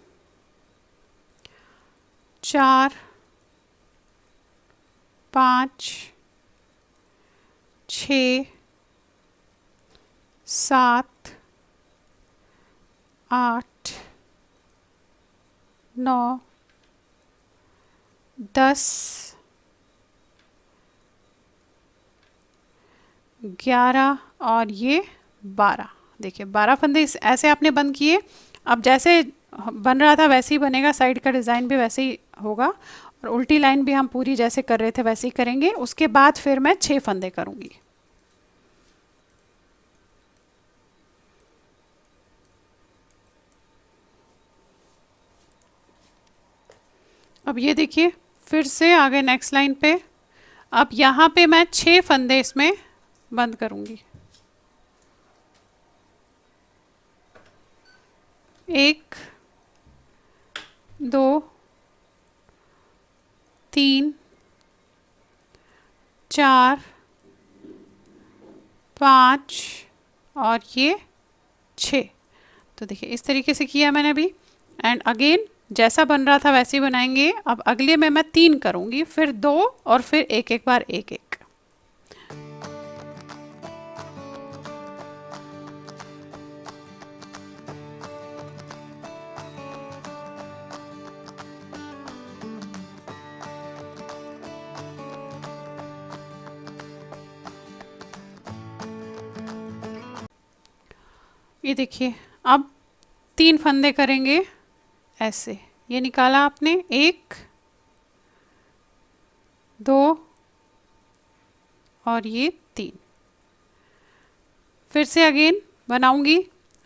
[SPEAKER 1] 4 5 6 7 8 9 10 11 और ये 12। देखिए 12 फंदे इस ऐसे आपने बंद किए। अब जैसे बन रहा था वैसे ही बनेगा, साइड का डिज़ाइन भी वैसे ही होगा और उल्टी लाइन भी हम पूरी जैसे कर रहे थे वैसे ही करेंगे। उसके बाद फिर मैं 6 फंदे करूँगी। अब ये देखिए फिर से आ गए नेक्स्ट लाइन पे। अब यहाँ पे मैं 6 फंदे इसमें बंद करूँगी, 1 2 3 4 5 और ये 6। तो देखिए इस तरीके से किया मैंने अभी। एंड अगेन जैसा बन रहा था वैसे ही बनाएंगे। अब अगले में मैं 3 करूँगी, फिर 2 और फिर एक बार एक। ये देखिए अब 3 फंदे करेंगे ऐसे। ये निकाला आपने, 1 2 और ये 3। फिर से अगेन बनाऊंगी।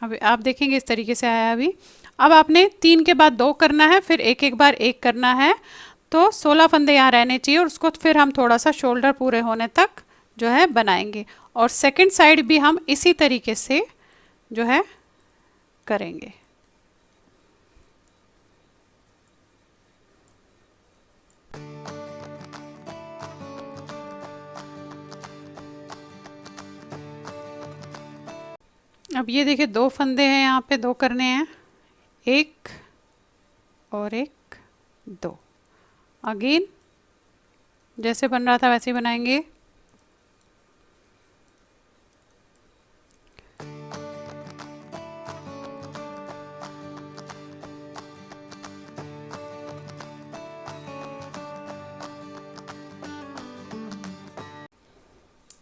[SPEAKER 1] अब आप देखेंगे इस तरीके से आया अभी। अब आपने 3 के बाद 2 करना है, फिर एक बार एक करना है। तो 16 फंदे यहाँ रहने चाहिए और उसको फिर हम थोड़ा सा शोल्डर पूरे होने तक जो है बनाएंगे। और सेकंड साइड भी हम इसी तरीके से जो है करेंगे। अब ये देखिए 2 फंदे हैं यहाँ पे, 2 करने हैं, 1 और 1 2। अगेन जैसे बन रहा था वैसे ही बनाएंगे।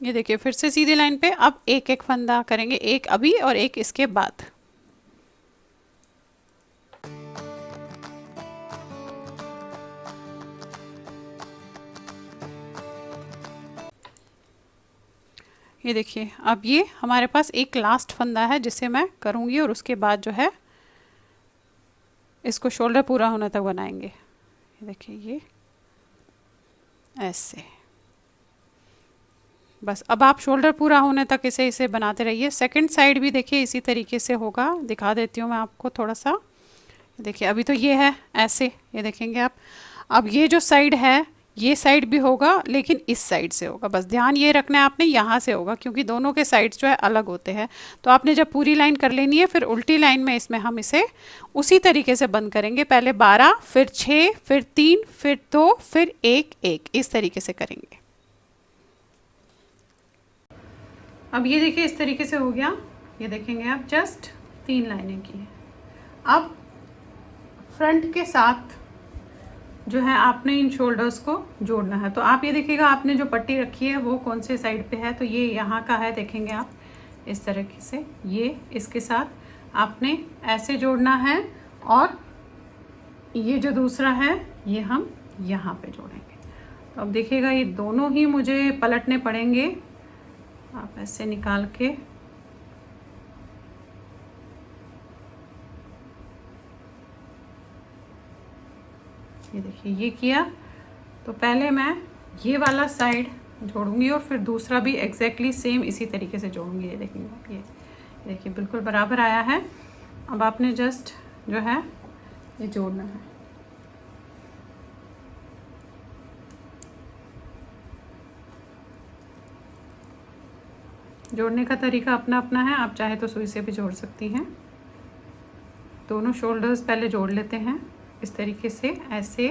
[SPEAKER 1] ये देखिए फिर से सीधी लाइन पे अब एक एक फंदा करेंगे, एक अभी और एक इसके बाद। ये देखिए अब ये हमारे पास एक लास्ट फंदा है जिसे मैं करूँगी और उसके बाद जो है इसको शोल्डर पूरा होने तक बनाएंगे। ये देखिए ये ऐसे, बस अब आप शोल्डर पूरा होने तक इसे इसे बनाते रहिए। सेकंड साइड भी देखिए इसी तरीके से होगा, दिखा देती हूँ मैं आपको थोड़ा सा। देखिए अभी तो ये है ऐसे, ये देखेंगे आप। अब ये जो साइड है ये साइड भी होगा लेकिन इस साइड से होगा, बस ध्यान ये रखना है आपने, यहाँ से होगा क्योंकि दोनों के साइड्स जो है अलग होते हैं। तो आपने जब पूरी लाइन कर लेनी है फिर उल्टी लाइन में इसमें हम इसे उसी तरीके से बंद करेंगे, पहले 12 फिर 6 फिर 3 फिर 2 फिर 1 1, इस तरीके से करेंगे। अब ये देखिए इस तरीके से हो गया। ये देखेंगे आप जस्ट 3 लाइनें की है। अब फ्रंट के साथ जो है आपने इन शोल्डर्स को जोड़ना है। तो आप ये देखिएगा आपने जो पट्टी रखी है वो कौन से साइड पे है, तो ये यहाँ का है, देखेंगे आप इस तरीके से। ये इसके साथ आपने ऐसे जोड़ना है और ये जो दूसरा है ये हम यहाँ पे जोड़ेंगे। तो अब देखिएगा ये दोनों ही मुझे पलटने पड़ेंगे। आप ऐसे निकाल के ये देखिए ये किया। तो पहले मैं ये वाला साइड जोड़ूंगी और फिर दूसरा भी एग्जैक्टली सेम इसी तरीके से जोड़ूंगी। ये देखेंगे ये देखिए बिल्कुल बराबर आया है। अब आपने जस्ट जो है ये जोड़ना है। जोड़ने का तरीका अपना अपना है, आप चाहे तो सुई से भी जोड़ सकती हैं। दोनों शोल्डर्स पहले जोड़ लेते हैं इस तरीके से ऐसे।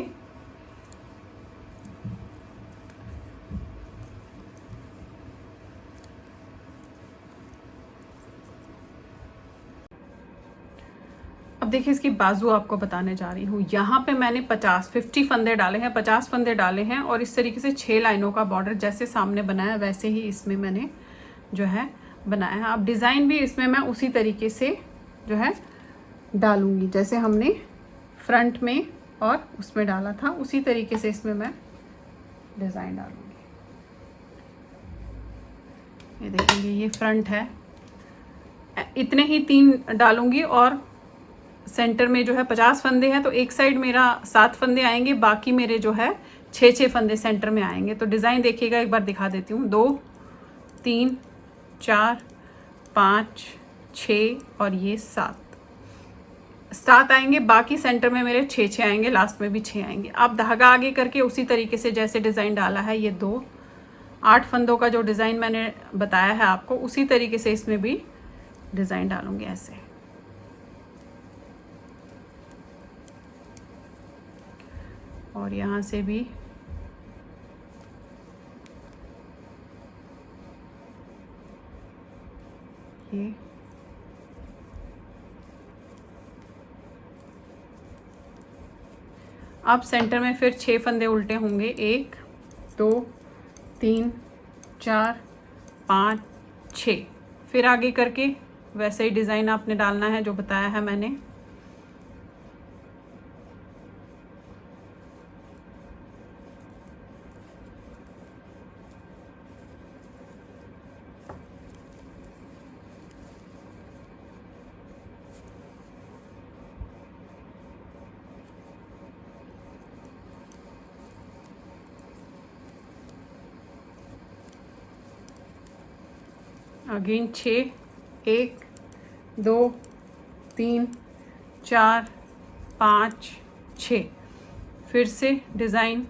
[SPEAKER 1] अब देखिए इसकी बाजू आपको बताने जा रही हूँ। यहाँ पे मैंने 50 फंदे डाले हैं, 50 फंदे डाले हैं और इस तरीके से 6 लाइनों का बॉर्डर जैसे सामने बनाया वैसे ही इसमें मैंने जो है बनाया है। अब डिज़ाइन भी इसमें मैं उसी तरीके से जो है डालूंगी जैसे हमने फ्रंट में और उसमें डाला था, उसी तरीके से इसमें मैं डिज़ाइन डालूंगी। ये देखेंगे ये फ्रंट है, इतने ही 3 डालूंगी और सेंटर में जो है 50 फंदे हैं तो एक साइड मेरा 7 फंदे आएंगे, बाकी मेरे जो है 6 फंदे सेंटर में आएंगे। तो डिज़ाइन देखिएगा एक बार दिखा देती हूँ। 2 3 4 5 6 और ये 7 आएंगे, बाकी सेंटर में मेरे 6 आएंगे, लास्ट में भी 6 आएंगे। अब धागा आगे करके उसी तरीके से जैसे डिज़ाइन डाला है ये 8 फंदों का जो डिज़ाइन मैंने बताया है आपको, उसी तरीके से इसमें भी डिज़ाइन डालूंगी ऐसे। और यहाँ से भी ये अब सेंटर में फिर 6 फंदे उल्टे होंगे, 1 2 3 4 5 6। फिर आगे करके वैसे ही डिज़ाइन आपने डालना है जो बताया है मैंने। अगेन 6 1 2 3 4 5 6। फिर से डिज़ाइन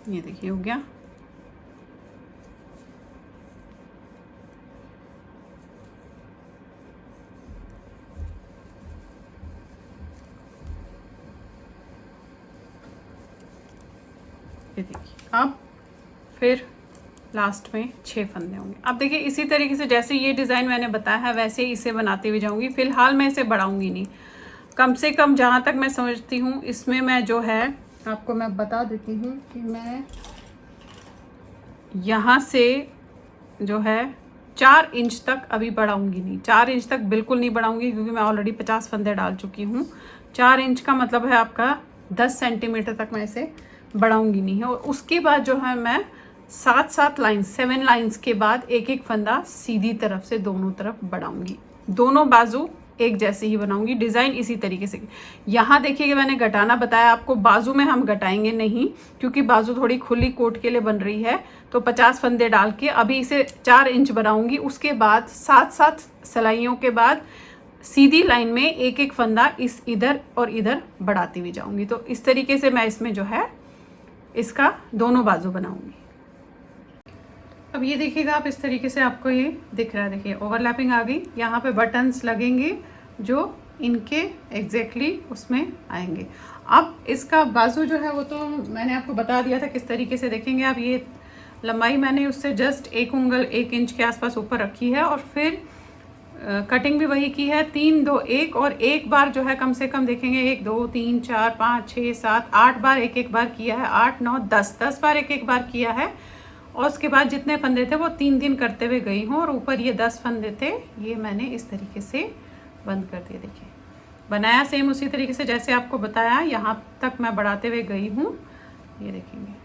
[SPEAKER 1] ये देखिए हो गया। ये देखिए, अब फिर लास्ट में 6 फंदे होंगे। अब देखिए इसी तरीके से जैसे ये डिज़ाइन मैंने बताया है वैसे ही इसे बनाते हुए जाऊंगी। फिलहाल मैं इसे बढ़ाऊंगी नहीं, कम से कम जहाँ तक मैं समझती हूँ इसमें मैं जो है आपको मैं बता देती हूँ कि मैं यहाँ से जो है 4 इंच तक अभी बढ़ाऊंगी नहीं, 4 इंच तक बिल्कुल नहीं बढ़ाऊंगी क्योंकि मैं ऑलरेडी 50 फंदे डाल चुकी हूँ। 4 इंच का मतलब है आपका 10 सेंटीमीटर तक मैं इसे बढ़ाऊंगी नहीं है। और उसके बाद जो है मैं 7 लाइन्स, 7 लाइन्स के बाद एक एक फंदा सीधी तरफ से दोनों तरफ बढ़ाऊंगी। दोनों बाजू एक जैसे ही बनाऊंगी, डिज़ाइन इसी तरीके से। यहाँ देखिए मैंने घटाना बताया आपको, बाजू में हम घटाएंगे नहीं क्योंकि बाजू थोड़ी खुली कोट के लिए बन रही है। तो 50 फंदे डाल के अभी इसे 4 इंच बनाऊंगी। उसके बाद 7 सिलाइयों के बाद सीधी लाइन में एक एक फंदा इस इधर और इधर बढ़ाती हुई जाऊंगी। तो इस तरीके से मैं इसमें जो है इसका दोनों बाजू बनाऊंगी। अब ये देखिएगा आप, इस तरीके से आपको ये दिख रहा है। देखिए ओवरलैपिंग आ गई, यहाँ पे बटन्स लगेंगे जो इनके एग्जैक्टली उसमें आएंगे। अब इसका बाजू जो है वो तो मैंने आपको बता दिया था किस तरीके से देखेंगे आप। ये लंबाई मैंने उससे जस्ट 1 उंगल 1 इंच के आसपास ऊपर रखी है और फिर कटिंग भी वही की है, 3 2 1 और एक बार जो है कम से कम देखेंगे 1 2 3 4 5 6 7 8 बार एक एक बार किया है, 8 9 10 बार एक एक बार किया है। और उसके बाद जितने फंदे थे वो 3 करते हुए गई हूँ और ऊपर ये 10 फंदे थे ये मैंने इस तरीके से बंद कर दिए। देखिए बनाया सेम उसी तरीके से जैसे आपको बताया, यहाँ तक मैं बढ़ाते हुए गई हूँ। ये देखेंगे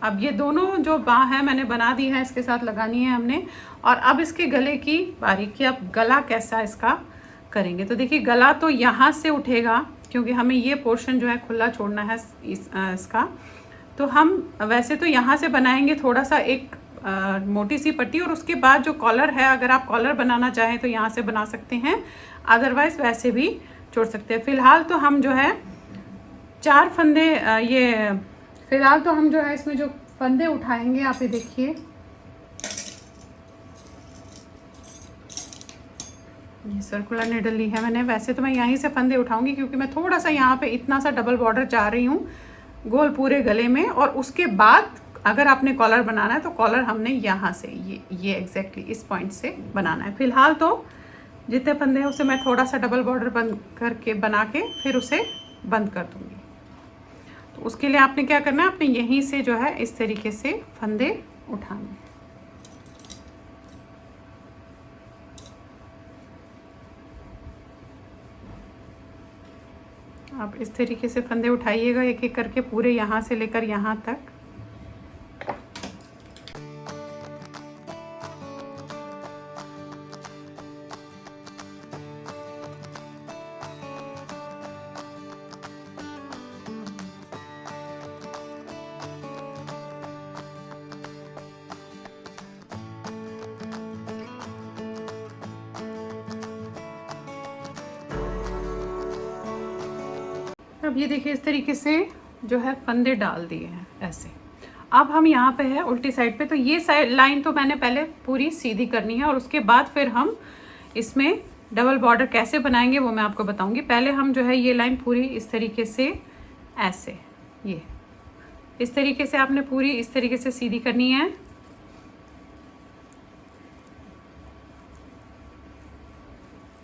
[SPEAKER 1] अब ये दोनों जो बाँ है मैंने बना दी है, इसके साथ लगानी है हमने। और अब इसके गले की बारीकी, अब गला कैसा इसका करेंगे। तो देखिए गला तो यहाँ से उठेगा क्योंकि हमें ये पोर्शन जो है खुला छोड़ना है इसका। तो हम वैसे तो यहाँ से बनाएंगे थोड़ा सा एक मोटी सी पट्टी और उसके बाद जो कॉलर है, अगर आप कॉलर बनाना चाहें तो यहाँ से बना सकते हैं, अदरवाइज वैसे भी छोड़ सकते हैं। फिलहाल तो हम जो है 4 फंदे फिलहाल तो हम जो है इसमें जो फंदे उठाएंगे आप ये देखिए, ये सर्कुलर निडल ली है मैंने। वैसे तो मैं यहीं से फंदे उठाऊंगी क्योंकि मैं थोड़ा सा यहाँ पे इतना सा डबल बॉर्डर चाह रही हूँ गोल पूरे गले में। और उसके बाद अगर आपने कॉलर बनाना है तो कॉलर हमने यहाँ से ये एग्जैक्टली इस पॉइंट से बनाना है। फिलहाल तो जितने फंदे हैं उसे मैं थोड़ा सा डबल बॉर्डर बंद करके बना के फिर उसे बंद कर दूँगी। तो उसके लिए आपने क्या करना है, आपने यहीं से जो है इस तरीके से फंदे उठाने। आप इस तरीके से फंदे उठाइएगा एक एक करके पूरे यहाँ से लेकर यहाँ तक। अब ये देखिए इस तरीके से जो है फंदे डाल दिए हैं ऐसे। अब हम यहाँ पे है उल्टी साइड पे, तो ये साइड लाइन तो मैंने पहले पूरी सीधी करनी है और उसके बाद फिर हम इसमें डबल बॉर्डर कैसे बनाएंगे वो मैं आपको बताऊंगी। पहले हम जो है ये लाइन पूरी इस तरीके से ऐसे, ये इस तरीके से आपने पूरी इस तरीके से सीधी करनी है।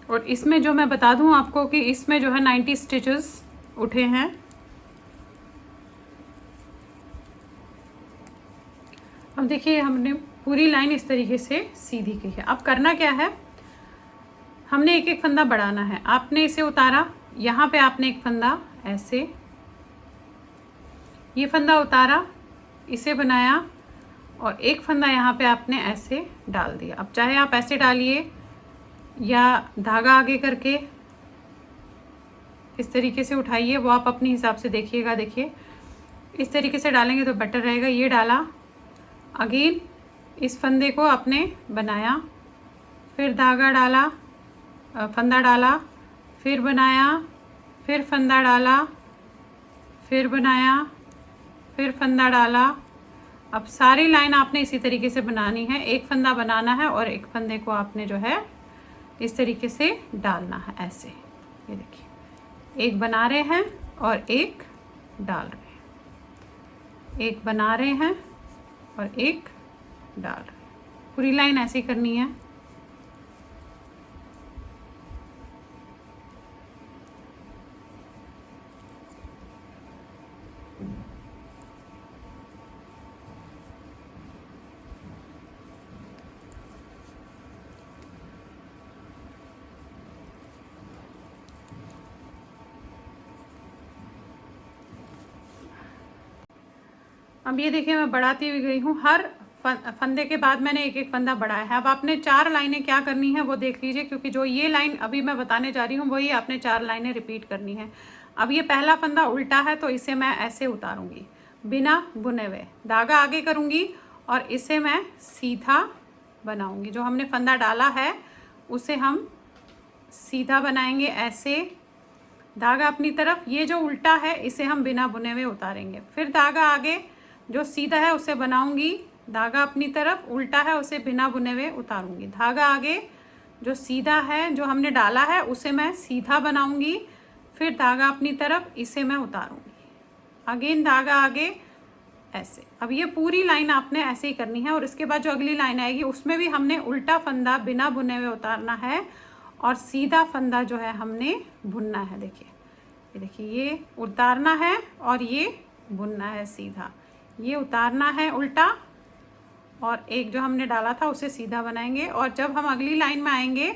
[SPEAKER 1] और इसमें जो मैं बता दूं आपको कि इसमें जो है 90 स्टिचेस उठे हैं। अब देखिए हमने पूरी लाइन इस तरीके से सीधी की है। अब करना क्या है, हमने एक एक फंदा बढ़ाना है। आपने इसे उतारा, यहाँ पे आपने एक फंदा ऐसे, ये फंदा उतारा, इसे बनाया और एक फंदा यहाँ पे आपने ऐसे डाल दिया। अब चाहे आप ऐसे डालिए या धागा आगे करके इस तरीके से उठाइए, वो आप अपने हिसाब से देखिएगा। देखिए इस तरीके से डालेंगे तो बेटर रहेगा। ये डाला, अगेन इस फंदे को आपने बनाया, फिर धागा डाला, फंदा डाला, फिर बनाया, फिर फंदा डाला, फिर बनाया, फिर फंदा डाला। अब सारी लाइन आपने इसी तरीके से बनानी है। एक फंदा बनाना है और एक फंदे को आपने जो है इस तरीके से डालना है ऐसे। ये देखिए एक बना रहे हैं और एक डाल रहे हैं। एक बना रहे हैं और एक डाल रहे हैं। पूरी लाइन ऐसे ही करनी है। अब ये देखिए मैं बढ़ाती हुई गई हूँ, हर फंदे के बाद मैंने एक एक फंदा बढ़ाया है। अब आपने 4 लाइनें क्या करनी है वो देख लीजिए, क्योंकि जो ये लाइन अभी मैं बताने जा रही हूँ वही आपने 4 लाइनें रिपीट करनी है। अब ये पहला फंदा उल्टा है तो इसे मैं ऐसे उतारूंगी बिना बुने हुए, धागा आगे करूंगी और इसे मैं सीधा बनाऊंगी। जो हमने फंदा डाला है उसे हम सीधा बनाएंगे ऐसे, धागा अपनी तरफ। ये जो उल्टा है इसे हम बिना बुने हुए उतारेंगे। फिर धागा आगे जो सीधा है उसे बनाऊंगी, धागा अपनी तरफ, उल्टा है उसे बिना बुने हुए उतारूंगी। धागा आगे जो सीधा है जो हमने डाला है उसे मैं सीधा बनाऊंगी, फिर धागा अपनी तरफ, इसे मैं उतारूंगी। अगेन धागा आगे ऐसे। अब ये पूरी लाइन आपने ऐसे ही करनी है। और इसके बाद जो अगली लाइन आएगी उसमें भी हमने उल्टा फंदा बिना बुने हुए उतारना है और सीधा फंदा जो है हमने बुनना है। देखिए ये देखिए, ये उतारना है और ये बुनना है सीधा। ये उतारना है उल्टा और एक जो हमने डाला था उसे सीधा बनाएंगे। और जब हम अगली लाइन में आएंगे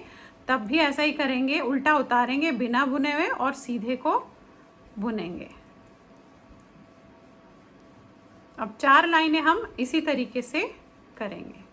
[SPEAKER 1] तब भी ऐसा ही करेंगे, उल्टा उतारेंगे बिना बुने हुए और सीधे को बुनेंगे। अब 4 लाइनें हम इसी तरीके से करेंगे।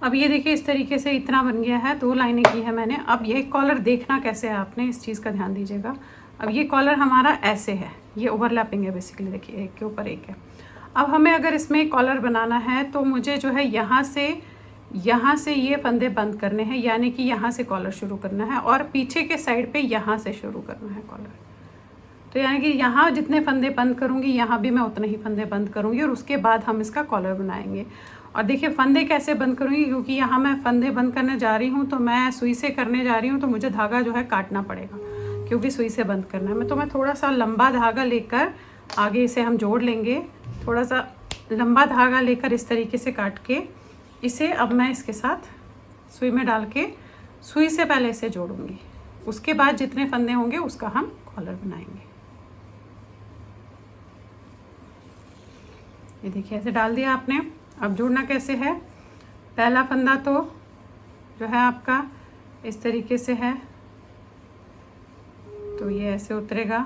[SPEAKER 1] अब ये देखिए इस तरीके से इतना बन गया है, 2 लाइनें की है मैंने। अब ये कॉलर देखना कैसे है आपने, इस चीज़ का ध्यान दीजिएगा। अब ये कॉलर हमारा ऐसे है, ये ओवरलैपिंग है बेसिकली, देखिए एक के ऊपर एक है। अब हमें अगर इसमें कॉलर बनाना है तो मुझे जो है यहाँ से ये फंदे बंद करने हैं, यानी कि यहाँ से कॉलर शुरू करना है और पीछे के साइड पे यहाँ से शुरू करना है कॉलर। तो यानी कि यहाँ जितने फंदे बंद करूँगी यहाँ भी मैं उतने ही फंदे बंद करूँगी और उसके बाद हम इसका कॉलर बनाएंगे। और देखिए फंदे कैसे बंद करूँगी, क्योंकि यहाँ मैं फंदे बंद करने जा रही हूँ तो मैं सुई से करने जा रही हूँ, तो मुझे धागा जो है काटना पड़ेगा क्योंकि सुई से बंद करना है। मैं थोड़ा सा लंबा धागा लेकर आगे इसे हम जोड़ लेंगे। थोड़ा सा लंबा धागा लेकर इस तरीके से काट के इसे अब मैं इसके साथ सुई में डाल के सुई से पहले इसे जोड़ूंगी। उसके बाद जितने फंदे होंगे उसका हम कॉलर बनाएंगे। ये देखिए ऐसे डाल दिया आपने। अब जोड़ना कैसे है, पहला फंदा तो जो है आपका इस तरीके से है, तो ये ऐसे उतरेगा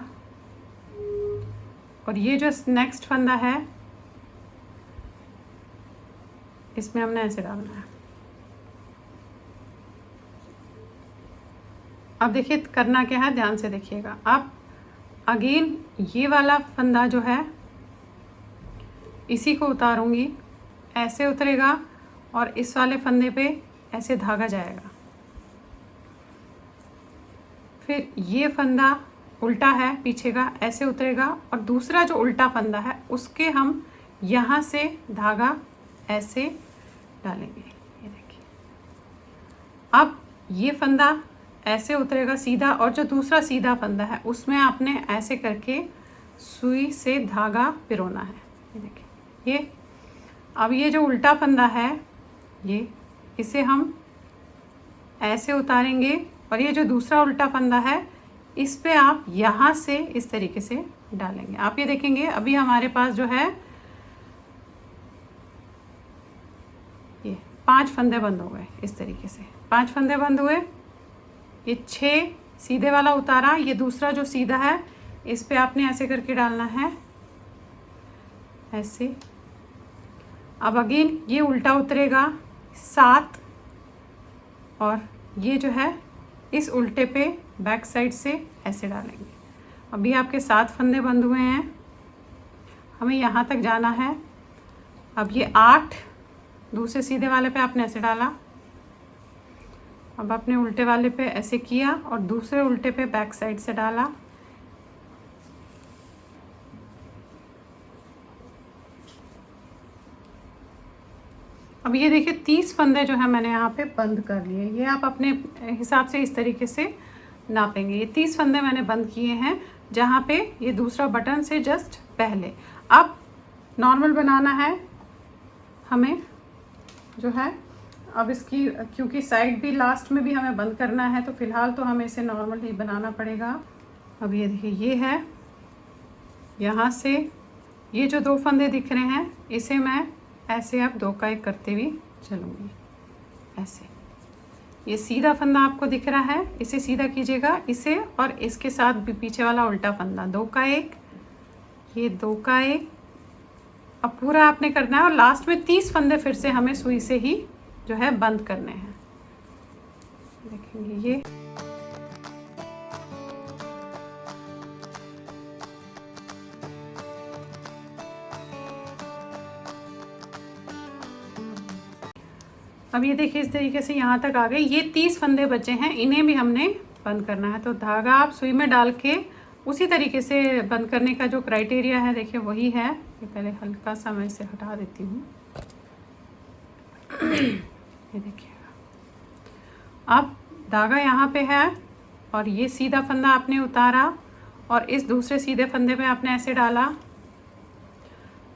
[SPEAKER 1] और ये जो नेक्स्ट फंदा है इसमें हमने ऐसे डालना है। अब देखिए करना क्या है, ध्यान से देखिएगा। अब अगेन ये वाला फंदा जो है इसी को उतारूंगी, ऐसे उतरेगा और इस वाले फंदे पे ऐसे धागा जाएगा। फिर ये फंदा उल्टा है पीछे का, ऐसे उतरेगा और दूसरा जो उल्टा फंदा है उसके हम यहाँ से धागा ऐसे डालेंगे। ये देखिए अब ये फंदा ऐसे उतरेगा सीधा और जो दूसरा सीधा फंदा है उसमें आपने ऐसे करके सुई से धागा पिरोना है। ये देखिए ये। अब ये जो उल्टा फंदा है ये, इसे हम ऐसे उतारेंगे और ये जो दूसरा उल्टा फंदा है इस पे आप यहाँ से इस तरीके से डालेंगे। आप ये देखेंगे अभी हमारे पास जो है ये 5 फंदे बंद हो गए। इस तरीके से 5 फंदे बंद हुए। ये 6 सीधे वाला उतारा, ये दूसरा जो सीधा है इस पे आपने ऐसे करके डालना है ऐसे। अब अगेन ये उल्टा उतरेगा 7 और ये जो है इस उल्टे पे बैक साइड से ऐसे डालेंगे। अभी आपके 7 फंदे बंद हुए हैं, हमें यहाँ तक जाना है। अब ये 8 दूसरे सीधे वाले पे आपने ऐसे डाला, अब अपने उल्टे वाले पे ऐसे किया और दूसरे उल्टे पे बैक साइड से डाला। अब ये देखिए 30 फंदे जो है मैंने यहाँ पे बंद कर लिए। ये आप अपने हिसाब से इस तरीके से नापेंगे। ये 30 फंदे मैंने बंद किए हैं, जहाँ पे ये दूसरा बटन से जस्ट पहले। अब नॉर्मल बनाना है हमें जो है। अब इसकी क्योंकि साइड भी लास्ट में भी हमें बंद करना है, तो फ़िलहाल तो हमें इसे नॉर्मल ही बनाना पड़ेगा। अब ये देखिए ये है, यहाँ से ये जो 2 फंदे दिख रहे हैं इसे मैं ऐसे अब 2 का 1 करते हुए चलूँगी। ऐसे ये सीधा फंदा आपको दिख रहा है, इसे सीधा कीजिएगा, इसे और इसके साथ भी पीछे वाला उल्टा फंदा, 2 का 1, ये 2 का 1। अब पूरा आपने करना है और लास्ट में 30 फंदे फिर से हमें सुई से ही जो है बंद करने हैं। देखेंगे ये अब ये देखिए इस तरीके से यहाँ तक आ गए। ये 30 फंदे बचे हैं, इन्हें भी हमने बंद करना है। तो धागा आप सुई में डाल के उसी तरीके से बंद करने का जो क्राइटेरिया है देखिए वही है। ये पहले हल्का सा मैं इसे हटा देती हूँ। ये देखिएगा, अब धागा यहाँ पे है और ये सीधा फंदा आपने उतारा और इस दूसरे सीधे फंदे पे आपने ऐसे डाला।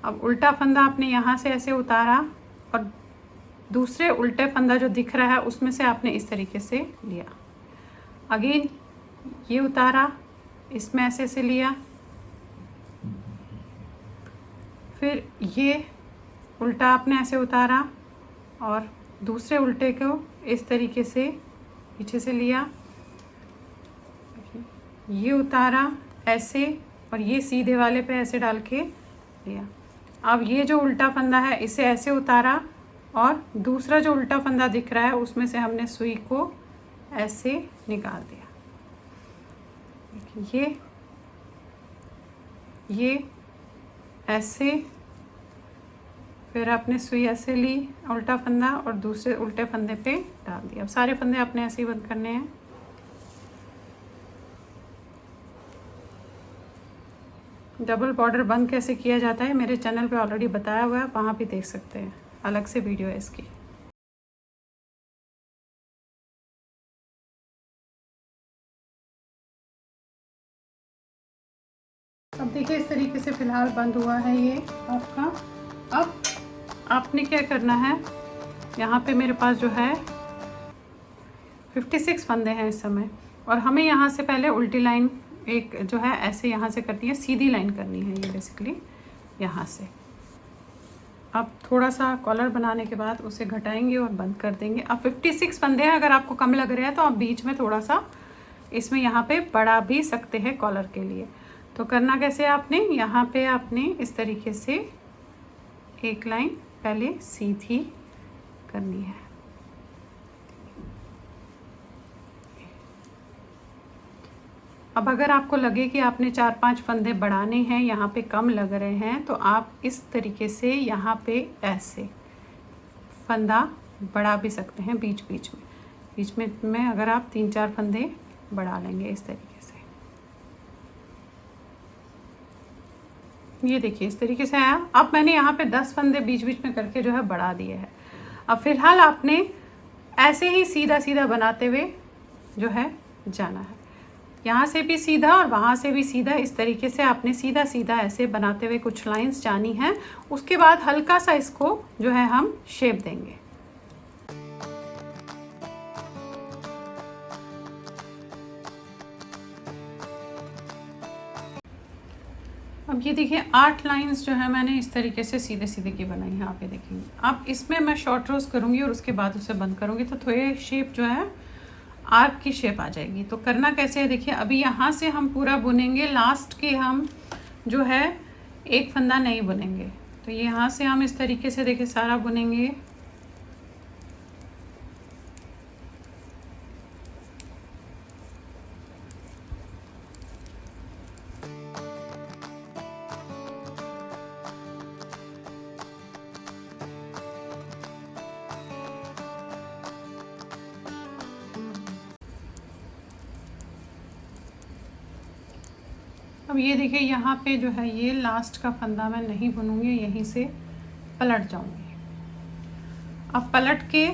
[SPEAKER 1] अब उल्टा फंदा आपने यहाँ से ऐसे उतारा और दूसरे उल्टे फंदा जो दिख रहा है उसमें से आपने इस तरीके से लिया। अगेन ये उतारा, इसमें ऐसे से लिया, फिर ये उल्टा आपने ऐसे उतारा और दूसरे उल्टे को इस तरीके से पीछे से लिया, ये उतारा ऐसे और ये सीधे वाले पे ऐसे डाल के लिया। अब ये जो उल्टा फंदा है इसे ऐसे उतारा और दूसरा जो उल्टा फंदा दिख रहा है उसमें से हमने सुई को ऐसे निकाल दिया। ये ऐसे, फिर आपने सुई ऐसे ली उल्टा फंदा और दूसरे उल्टे फंदे पे डाल दिया। अब सारे फंदे आपने ऐसे ही बंद करने हैं। डबल बॉर्डर बंद कैसे किया जाता है मेरे चैनल पे ऑलरेडी बताया हुआ है, वहाँ भी देख सकते हैं, अलग से वीडियो है इसकी। अब देखिए इस तरीके से फ़िलहाल बंद हुआ है ये आपका। अब आपने क्या करना है, यहाँ पे मेरे पास जो है 56 फंदे हैं इस समय और हमें यहाँ से पहले उल्टी लाइन एक जो है ऐसे यहाँ से करनी है, सीधी लाइन करनी है ये बेसिकली यहाँ से। अब थोड़ा सा कॉलर बनाने के बाद उसे घटाएंगे और बंद कर देंगे। अब 56 फंदे हैं, अगर आपको कम लग रहे हैं तो आप बीच में थोड़ा सा इसमें यहाँ पे बढ़ा भी सकते हैं कॉलर के लिए। तो करना कैसे, आपने यहाँ पे आपने इस तरीके से एक लाइन पहले सीधी करनी है। अब अगर आपको लगे कि आपने 4-5 फंदे बढ़ाने हैं, यहाँ पे कम लग रहे हैं, तो आप इस तरीके से यहाँ पे ऐसे फंदा बढ़ा भी सकते हैं बीच में अगर आप 3-4 फंदे बढ़ा लेंगे इस तरीके से। ये देखिए इस तरीके से आया। अब मैंने यहाँ पे 10 फंदे बीच में करके जो है बढ़ा दिए हैं। अब फिलहाल आपने ऐसे ही सीधा सीधा बनाते हुए जो है जाना है, यहाँ से भी सीधा और वहाँ से भी सीधा। इस तरीके से आपने सीधा सीधा ऐसे बनाते हुए कुछ लाइंस जानी हैं। उसके बाद हल्का सा इसको जो है हम शेप देंगे। अब ये देखिए 8 लाइंस जो है मैंने इस तरीके से सीधे सीधे की बनाई है, आप ये देखेंगे। अब इसमें मैं शॉर्ट रोज करूँगी और उसके बाद उसे बंद करूँगी, तो थोड़े शेप जो है आर्क की शेप आ जाएगी। तो करना कैसे है देखिए, अभी यहाँ से हम पूरा बुनेंगे, लास्ट के हम जो है एक फंदा नहीं बुनेंगे। तो यहाँ से हम इस तरीके से देखिए सारा बुनेंगे। अब ये देखिए यहाँ पे जो है ये लास्ट का फंदा मैं नहीं बुनूंगी, यहीं से पलट जाऊंगी। अब पलट के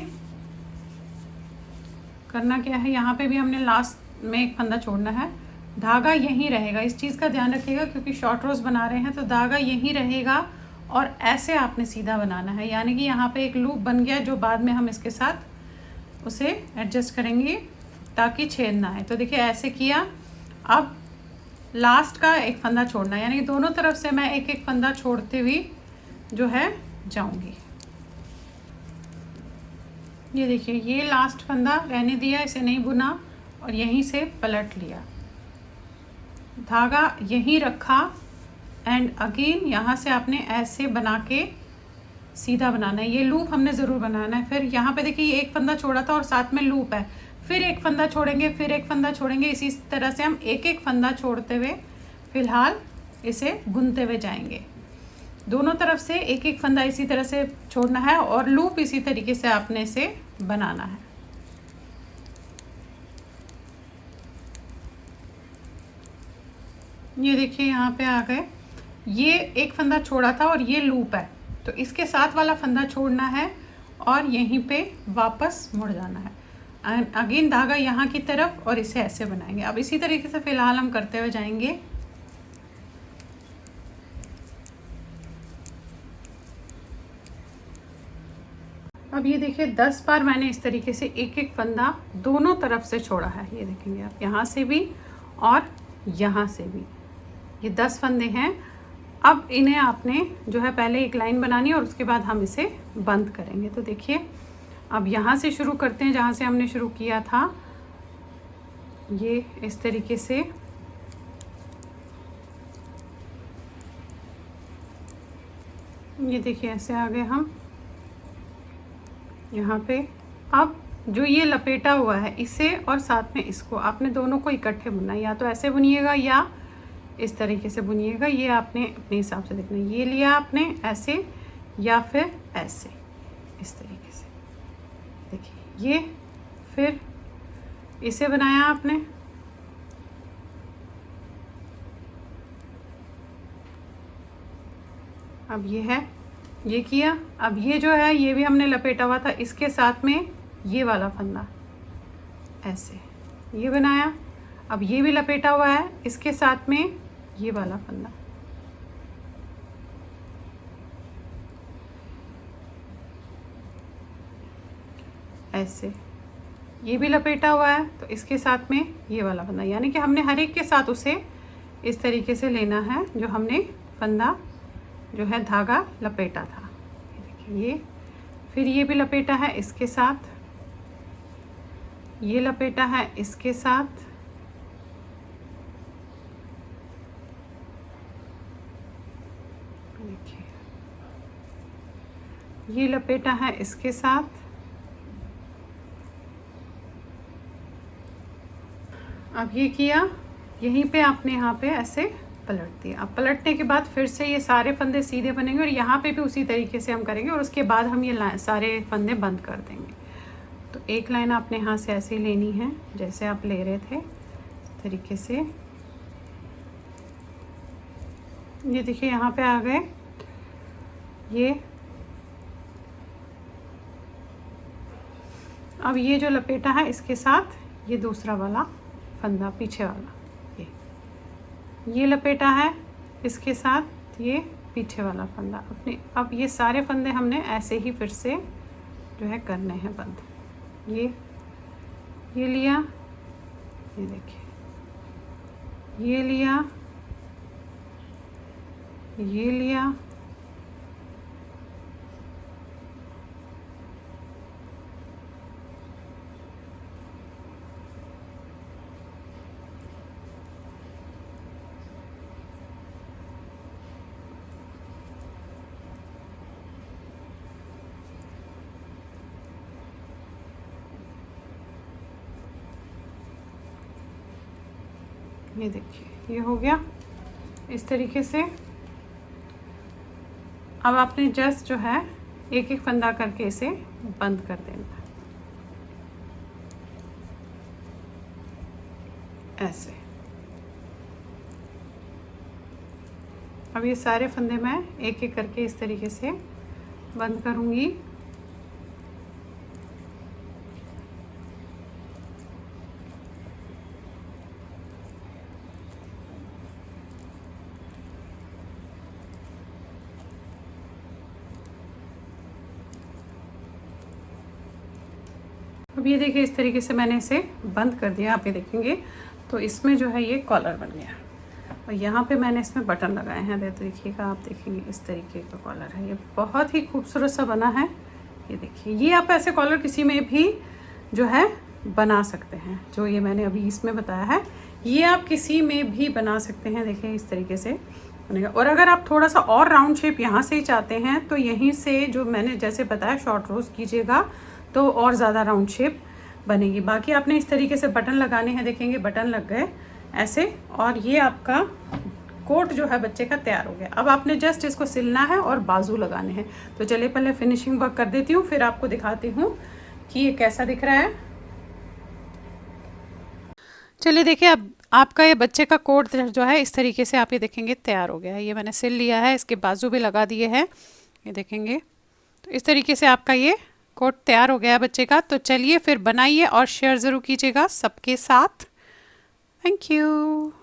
[SPEAKER 1] करना क्या है, यहाँ पे भी हमने लास्ट में एक फंदा छोड़ना है। धागा यहीं रहेगा, इस चीज़ का ध्यान रखिएगा क्योंकि शॉर्ट रोज बना रहे हैं तो धागा यहीं रहेगा और ऐसे आपने सीधा बनाना है, यानी कि यहाँ पे एक लूप बन गया जो बाद में हम इसके साथ उसे एडजस्ट करेंगे ताकि छेद ना आए। तो देखिए ऐसे किया। अब लास्ट का एक फंदा छोड़ना है, यानी कि दोनों तरफ से मैं एक एक फंदा छोड़ते हुए जो है जाऊंगी। ये देखिए ये लास्ट फंदा रहने दिया, इसे नहीं बुना और यहीं से पलट लिया, धागा यहीं रखा एंड अगेन यहाँ से आपने ऐसे बना के सीधा बनाना है। ये लूप हमने ज़रूर बनाना है। फिर यहाँ पे देखिए ये एक फंदा छोड़ा था और साथ में लूप है, फिर एक फंदा छोड़ेंगे, फिर एक फंदा छोड़ेंगे। इसी तरह से हम एक एक फंदा छोड़ते हुए फ़िलहाल इसे बुनते हुए जाएंगे। दोनों तरफ से एक एक फंदा इसी तरह से छोड़ना है और लूप इसी तरीके से आपने इसे बनाना है। ये देखिए यहाँ पे आ गए, ये एक फंदा छोड़ा था और ये लूप है तो इसके साथ वाला फंदा छोड़ना है और यहीं पे वापस मुड़ जाना है एंड अगेन धागा यहाँ की तरफ और इसे ऐसे बनाएंगे। अब इसी तरीके से फ़िलहाल हम करते हुए जाएंगे। अब ये देखिए 10 बार मैंने इस तरीके से एक एक फंदा दोनों तरफ से छोड़ा है। ये देखेंगे आप, यहाँ से भी और यहाँ से भी, ये 10 फंदे हैं। अब इन्हें आपने जो है पहले एक लाइन बनानी है और उसके बाद हम इसे बंद करेंगे। तो देखिए अब यहाँ से शुरू करते हैं जहाँ से हमने शुरू किया था, ये इस तरीके से ये देखिए ऐसे आ गए हम यहाँ पे। अब जो ये लपेटा हुआ है इसे और साथ में इसको आपने दोनों को इकट्ठे बुनना है, या तो ऐसे बुनिएगा या इस तरीके से बुनिएगा, ये आपने अपने हिसाब से देखना है। ये लिया आपने ऐसे या फिर ऐसे इस तरीके से, देखिए ये, फिर इसे बनाया आपने, अब ये है, ये किया। अब ये जो है ये भी हमने लपेटा हुआ था, इसके साथ में ये वाला फंदा ऐसे ये बनाया। अब ये भी लपेटा हुआ है, इसके साथ में ये वाला फंदा ऐसे, ये भी लपेटा हुआ है तो इसके साथ में ये वाला फंदा, यानी कि हमने हर एक के साथ उसे इस तरीके से लेना है जो हमने फंदा जो है धागा लपेटा था। ये फिर ये भी लपेटा है इसके साथ, ये लपेटा है इसके साथ, देखिए ये लपेटा है इसके साथ, अब ये किया, यहीं पे आपने यहाँ पे ऐसे पलट दिया। अब पलटने के बाद फिर से ये सारे फंदे सीधे बनेंगे और यहाँ पे भी उसी तरीके से हम करेंगे और उसके बाद हम ये सारे फंदे बंद कर देंगे। तो एक लाइन आपने यहाँ से ऐसे ही लेनी है जैसे आप ले रहे थे, इस तरीके से। ये देखिए यहाँ पे आ गए ये। अब ये जो लपेटा है इसके साथ ये दूसरा वाला फंदा पीछे वाला, ये लपेटा है इसके साथ ये पीछे वाला फंदा अपने। अब ये सारे फंदे हमने ऐसे ही फिर से जो है करने हैं बंद। ये लिया, ये देखिए ये लिया, ये लिया, ये देखिए ये हो गया इस तरीके से। अब आपने जस्ट जो है एक एक फंदा करके इसे बंद कर देना है ऐसे। अब ये सारे फंदे मैं एक एक करके इस तरीके से बंद करूँगी अब ये देखिए इस तरीके से मैंने इसे बंद कर दिया, आप ये देखेंगे तो इसमें जो है ये कॉलर बन गया। और यहाँ पे मैंने इसमें बटन लगाए हैं, देखिएगा आप देखेंगे इस तरीके का कॉलर है, ये बहुत ही खूबसूरत सा बना है। ये देखिए, ये आप ऐसे कॉलर किसी में भी जो है बना सकते हैं, जो ये मैंने अभी इसमें बताया है ये आप किसी में भी बना सकते हैं। देखिए इस तरीके से बनेगा। और अगर आप थोड़ा सा और राउंड शेप यहाँ से ही चाहते हैं तो यहीं से जो मैंने जैसे बताया शॉर्ट रोज कीजिएगा तो और ज़्यादा राउंड शेप बनेगी। बाकी आपने इस तरीके से बटन लगाने हैं, देखेंगे बटन लग गए ऐसे, और ये आपका कोट जो है बच्चे का तैयार हो गया। अब आपने जस्ट इसको सिलना है और बाजू लगाने हैं। तो चलिए पहले फिनिशिंग वर्क कर देती हूँ, फिर आपको दिखाती हूँ कि ये कैसा दिख रहा है। चलिए देखिए, अब आपका ये बच्चे का कोट जो है इस तरीके से आप ये देखेंगे तैयार हो गया है। ये मैंने सिल लिया है, इसके बाजू भी लगा दिए हैं, ये देखेंगे। तो इस तरीके से आपका ये कोट तैयार हो गया है बच्चे का। तो चलिए फिर बनाइए और शेयर ज़रूर कीजिएगा सबके साथ। Thank you.